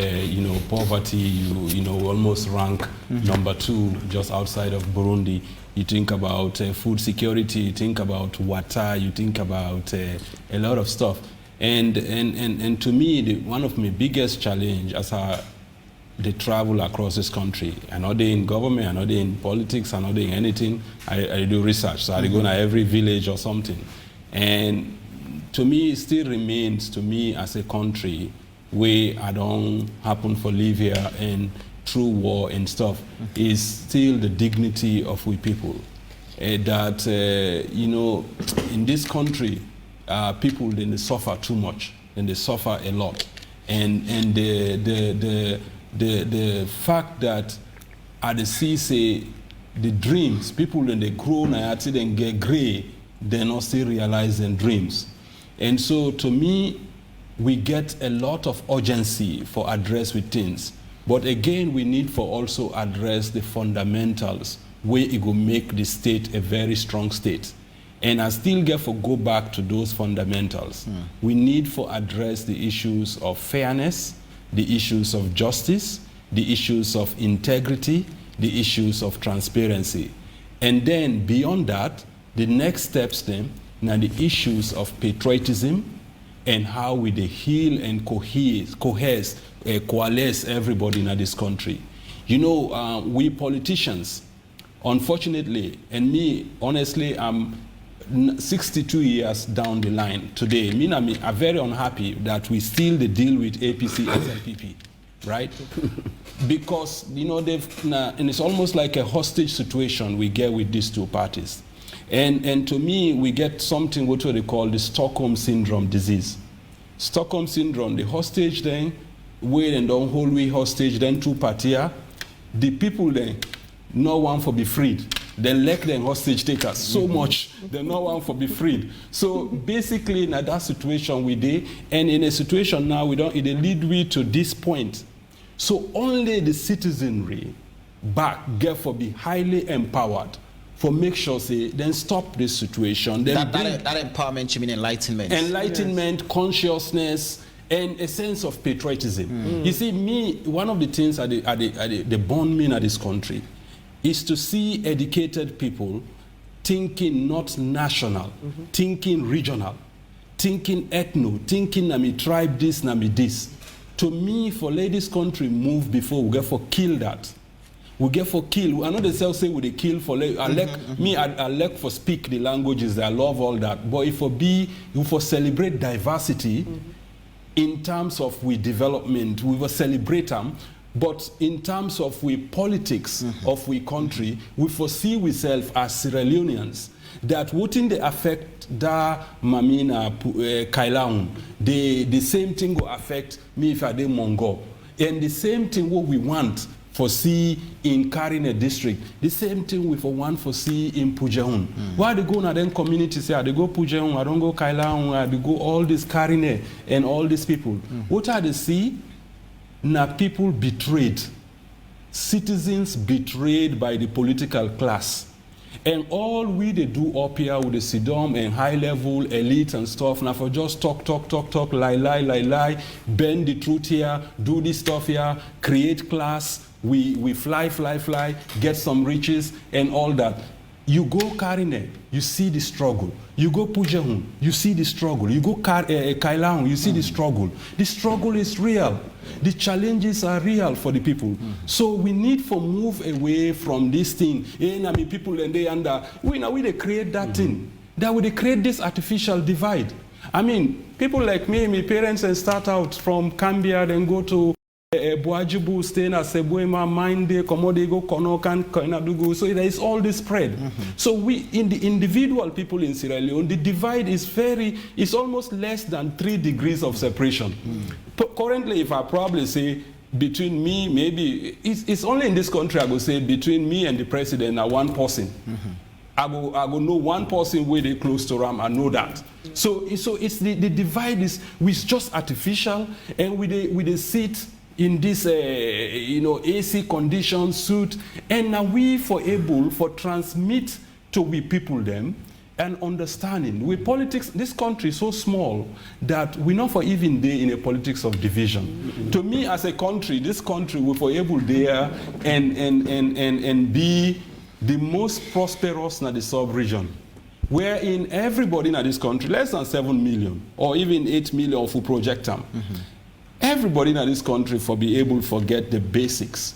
poverty, you almost rank number 2 just outside of Burundi. You think about food security, you think about water, you think about a lot of stuff. And to me, one of my biggest challenge as they travel across this country. I'm not in government, I'm not in politics, I'm not in anything. I do research, so I go to every village or something. And to me, it still remains to me as a country where I don't happen to live here and through war and stuff, is still the dignity of we people. That, in this country, people, then they suffer too much, and they suffer a lot. And the fact that at the CC, the dreams, people when they grow and then get gray, they not still realize their dreams. And so to me, we get a lot of urgency for address with things. But again, we need for also address the fundamentals where it will make the state a very strong state. And I still get for go back to those fundamentals. We need for address the issues of fairness, the issues of justice, the issues of integrity, the issues of transparency. And then beyond that, the next steps then, now the issues of patriotism and how we they heal and coalesce everybody in this country. You know, we politicians, unfortunately, and me, honestly, I'm 62 years down the line today. I'm very unhappy that we still deal with APC, SNPP, right? Because, you know, and it's almost like a hostage situation we get with these two parties. And to me, we get something what they call the Stockholm Syndrome disease. Stockholm Syndrome, the hostage then, wait and don't hold we hostage, then two parties, the people then, no one for be freed. Then let them hostage takers so much, they no one for be freed. So basically, in that situation we did, and in a situation now, it lead we to this point. So only the citizenry back get for be highly empowered for make sure say then stop this situation. Then that empowerment, you mean enlightenment? Enlightenment, yes. Consciousness, and a sense of patriotism. You see, me, one of the things that bond me in this country is to see educated people thinking not national, thinking regional, thinking ethno, thinking nami tribe this, nami this. To me, for let this country move before we get for kill that. We get for kill. I know they say we they kill for I like for speak the languages. I love all that. But if for celebrate diversity in terms of we development, we will celebrate them. But in terms of we politics of we country, we foresee ourselves as Sierra Leoneans that wouldn't they affect da mamina Kailaun. The same thing will affect me if I dey Mongo. And the same thing what we want foresee in Karine district. The same thing we for one foresee in Pujaun. Why they go na then community say they go Pujaun, I don't go Kailaun, I they go all this Karine and all these people. What are they see? Now people betrayed, citizens betrayed by the political class. And all we they do up here with the Sidom and high level elite and stuff, now for just talk, lie, bend the truth here, do this stuff here, create class, we fly, get some riches and all that. You go Karine, you see the struggle. You go Pujahun, you see the struggle. You go Kailaun, you see the struggle. The struggle is real. The challenges are real for the people. So we need to move away from this thing. People and they under we they create that thing. That we create this artificial divide. I mean, people like me, my parents, and start out from Cambia, then go to Boajibu, stay in Sebuema, Minde, Komodego, Konokan, Koinadugu. So there is all this spread. So we, in the individual people in Sierra Leone, the divide is almost less than 3 degrees of separation. Currently, if I probably say between me, maybe, it's only in this country I go say between me and the president are one person. I go know one person where they close to Ram, I know that. So it's the divide is just artificial, and we they sit in this AC condition suit, and now we able for transmit to we people them and understanding. We politics, this country is so small that we not for even there in a politics of division. To me as a country, this country we for able there and be the most prosperous in the sub-region. Wherein everybody in this country, less than 7 million or even 8 million for project them. Everybody in this country for be able to forget the basics.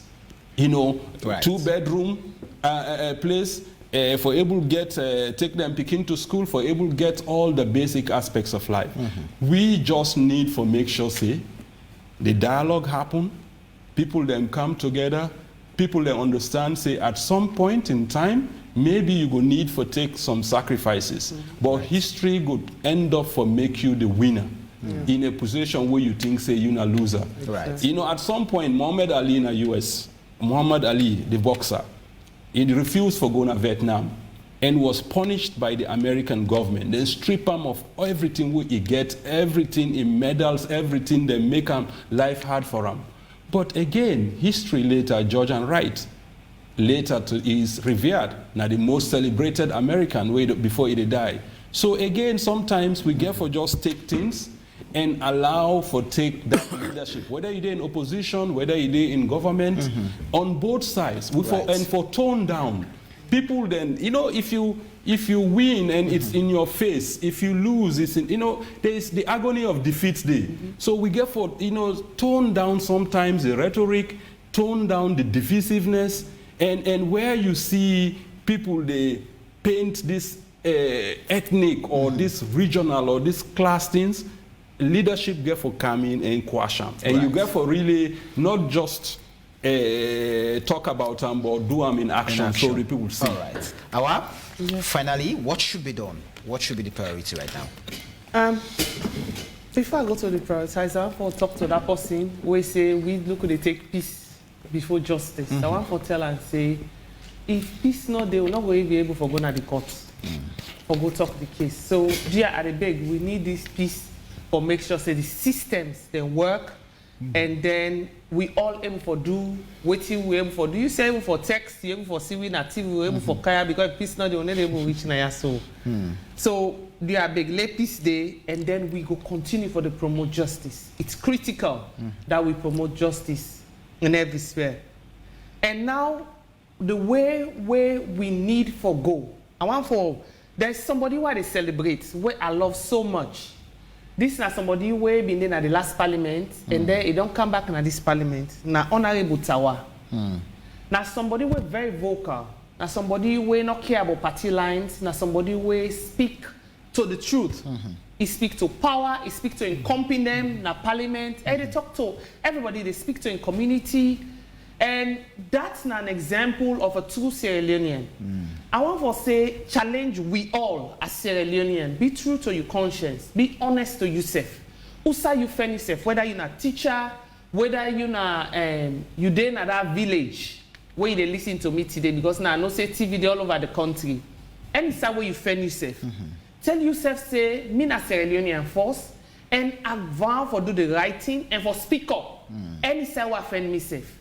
You know, right. 2-bedroom place, for able to get, take them picking to school, for able to get all the basic aspects of life. We just need for make sure, say, the dialogue happen, people then come together, people then understand, say, at some point in time, maybe you go need for take some sacrifices, but history could end up for make you the winner. In a position where you think, say, you're a loser. Right. You know, at some point, Muhammad Ali in the US, Muhammad Ali, the boxer, he refused for going to Vietnam and was punished by the American government. They strip him of everything he get, everything in medals, everything, they make him life hard for him. But again, history later, George and Wright, later is revered, now the most celebrated American way before he died. So again, sometimes we get for just take things and allow for take that leadership, whether you're in opposition, whether you're in government, on both sides, and for tone down. People then, you know, if you win and it's in your face, if you lose, it's in, you know, there's the agony of defeat there. So we get for, you know, tone down sometimes the rhetoric, tone down the divisiveness, and where you see people, they paint this ethnic or this regional or this class things, leadership get for come in and quash them. And you get for really not just talk about them, but do them in action, so the people see. All right. Awa, finally, what should be done? What should be the priority right now? Before I go to the prioritizer, I want to talk to that person who say we look to take peace before justice. I want to tell and say, if peace not, they will not be able to go to the court or go talk the case. So, dear at the beg, we need this peace for make sure say the systems they work, and then we all able for do what we able for do. You say able for text, you able for see we na TV, we able for kaya, because peace not, they will not able reach na so. So they are big lay peace day, and then we go continue for the promote justice. It's critical that we promote justice in every sphere. And now the way we need for go. I want for there's somebody who they celebrate where I love so much. This is not somebody who been in at the last parliament, and then he don't come back in this parliament. Now Honorable Tawa. Now somebody who very vocal. Now somebody who not care about party lines. Now somebody who speak to the truth. He speak to power. He speak to incompetence. Now parliament. And they talk to everybody. They speak to in community. And that's an example of a true Sierra Leonean. I want to say, challenge we all as Sierra Leonean. Be true to your conscience. Be honest to yourself. Usa you find yourself, whether you're a teacher, whether you're in that village where they listen to me today, because now I know say TV all over the country. Any side where you find yourself. Tell yourself, say, me na Sierra Leonean first, and I vow for do the right thing and for speak up. Any side where I find myself.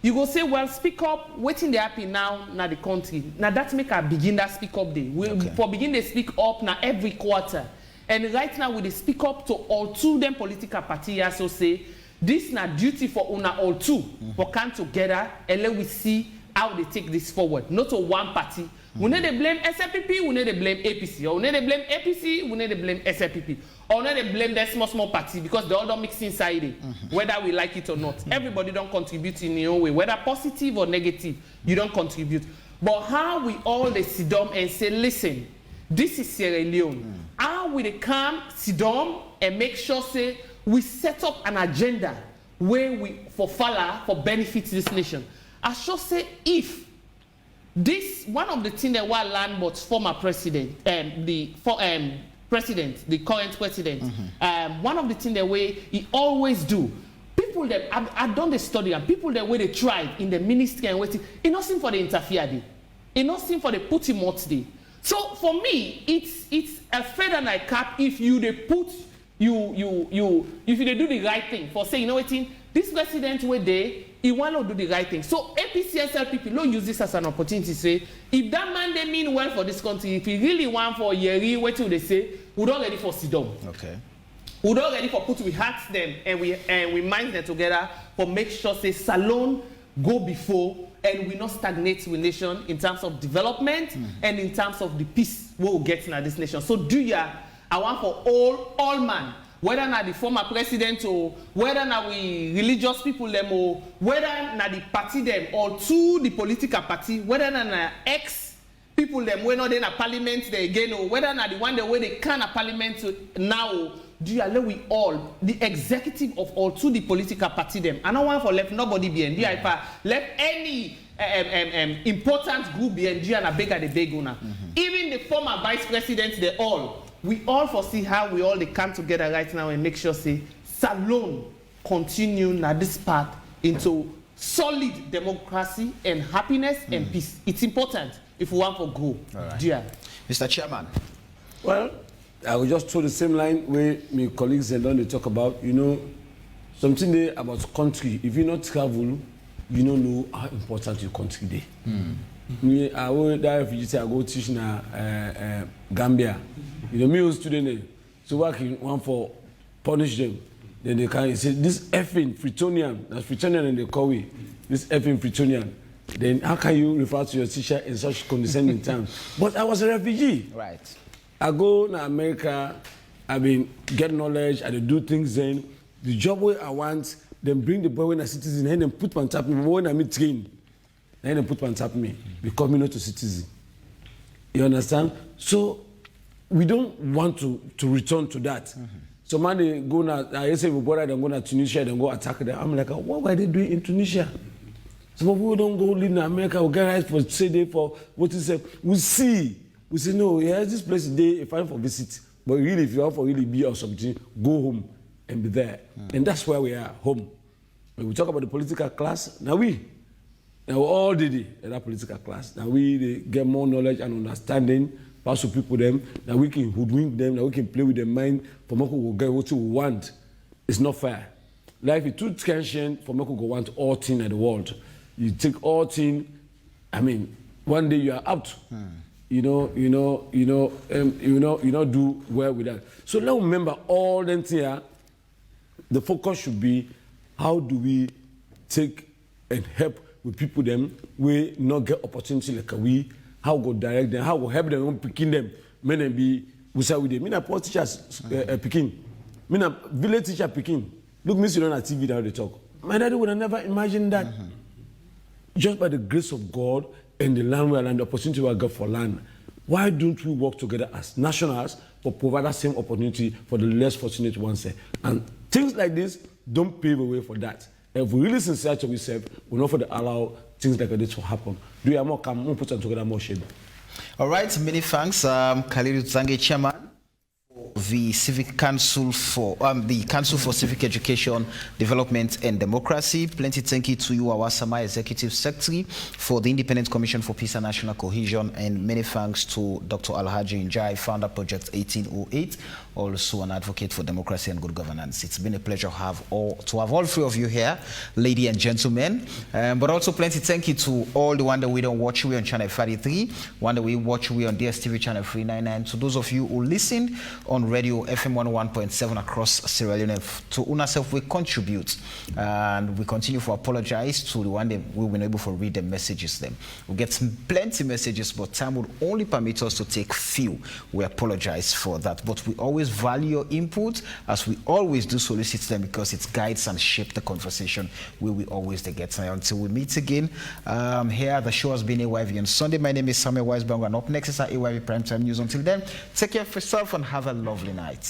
You go say, well, speak up, waiting they happy now the country. Now that make a begin that speak up day. For begin they speak up now every quarter. And right now we they speak up to all two them political parties, so say, this na duty for una all two, for come together and let we see how they take this forward. Not to one party. We need to blame SLPP, we need to blame APC. Or we need to blame APC, we need to blame SLPP. Or we need to blame that small party because they all don't mix inside it, whether we like it or not. Everybody don't contribute in your own way, whether positive or negative, you don't contribute. But how we all they sit down and say, listen, this is Sierra Leone. How we they come, sit down and make sure say we set up an agenda where we for benefit this nation. I should say if this one of the things that we learned about former president, the current president, one of the things that he always do, people that I've done the study and people that way they tried in the ministry and waiting, it not seem for the interfere day, it not seem for the put him out day. So for me, it's a feather in a cap if you they put if you they do the right thing for say, you know what, this president where he want to do the right thing. So APC SLPP don't use this as an opportunity to say, if that man they mean well for this country, if he really want for Yeri, what do they say? We don't ready for Sidom. Okay. We don't ready for put we hearts them and we mind them together for make sure say Salon go before and we not stagnate with nation in terms of development and in terms of the peace we will get in this nation. So I want for all man, whether not the former president or whether not we religious people them or whether not the party them or to the political party, whether not ex people them when not in a parliament they again or whether not the one the way they can a parliament now, do you allow we all the executive of all to the political party them. I don't want for left nobody behind. Do I left any important group behind you and a beggar the beguna. Even the former vice president they all. We all foresee how we all they come together right now and make sure say Salon continue now this path into solid democracy and happiness and peace. It's important if we want to grow. Right. Yeah. Mr. Chairman. Well, I will just throw the same line where my colleagues and then they talk about, you know, something there about country. If you not travel, you don't know how important your country is. Me, I went there refugee. I go teach in Gambia. You know, me was student. So working one for punish them. Then they can say this effing Fritonian. That's Fritonian and they call it. This effing Fritonian. Then how can you refer to your teacher in such condescending terms? But I was a refugee. Right. I go to America. I mean, get knowledge. I do things. Then the job where I want, then bring the boy when a citizen, and then put on top of me. When I meet train, then they put on top of me because me not a citizen. You understand? So we don't want to return to that. So man, they go now. I say we bother them go to Tunisia, then go attack them. I'm like, what were they doing in Tunisia? So people don't go live in America. We get rights for say they for what is it? We see. We say no. Yeah, this place is there. Fine for visit, but really, if you want for really be or something, go home and be there. And that's where we are, home. When we talk about the political class, now we all did it in that political class. Now we get more knowledge and understanding. Pass to people them. Now we can hoodwink them. Now we can play with their mind. For Moko will get what we want. It's not fair. Life is too tension for Moko go want all things in the world. You take all things. I mean, one day you are out. You know, do well with that. So let's remember all them things here. The focus should be how do we take and help with people them we not get opportunity like we. How go direct them, how go help them, picking them, men and be with them. Me na poor teachers picking. Me na village teacher picking. Look, me sit on a TV now they talk. My daddy would have never imagined that. Just by the grace of God and the land we are and the opportunity we got for land. Why don't we work together as nationals to provide that same opportunity for the less fortunate ones? And things like this don't pave the way for that. If we really sincere to ourselves, we're not for to allow things like this to happen. Do you have more come, more put them together, more shape? All right, many thanks, Khalil Zange, Chairman for the Civic Council for the Council for Civic Education, Development and Democracy. Plenty thank you to you, our Sama Executive Secretary, for the Independent Commission for Peace and National Cohesion, and many thanks to Dr. Alhaji Njai, founder Project 1808. Also an advocate for democracy and good governance. It's been a pleasure to have all three of you here, ladies and gentlemen. But also plenty thank you to all the one that we don't watch we on channel 33, one that we watch we on DSTV channel 399. To those of you who listen on radio FM 101.7 across Sierra Leone, to UNASEF we contribute, and we continue to apologize to the one that we've been able to read the messages them. We get plenty messages, but time would only permit us to take few. We apologize for that, but we always value your input, as we always do solicit them, because it guides and shapes the conversation where we always get. Until we meet again, here the show has been AYV on Sunday. My name is Samuel Weisberg, and up next is our AYV Primetime News. Until then, take care of yourself and have a lovely night.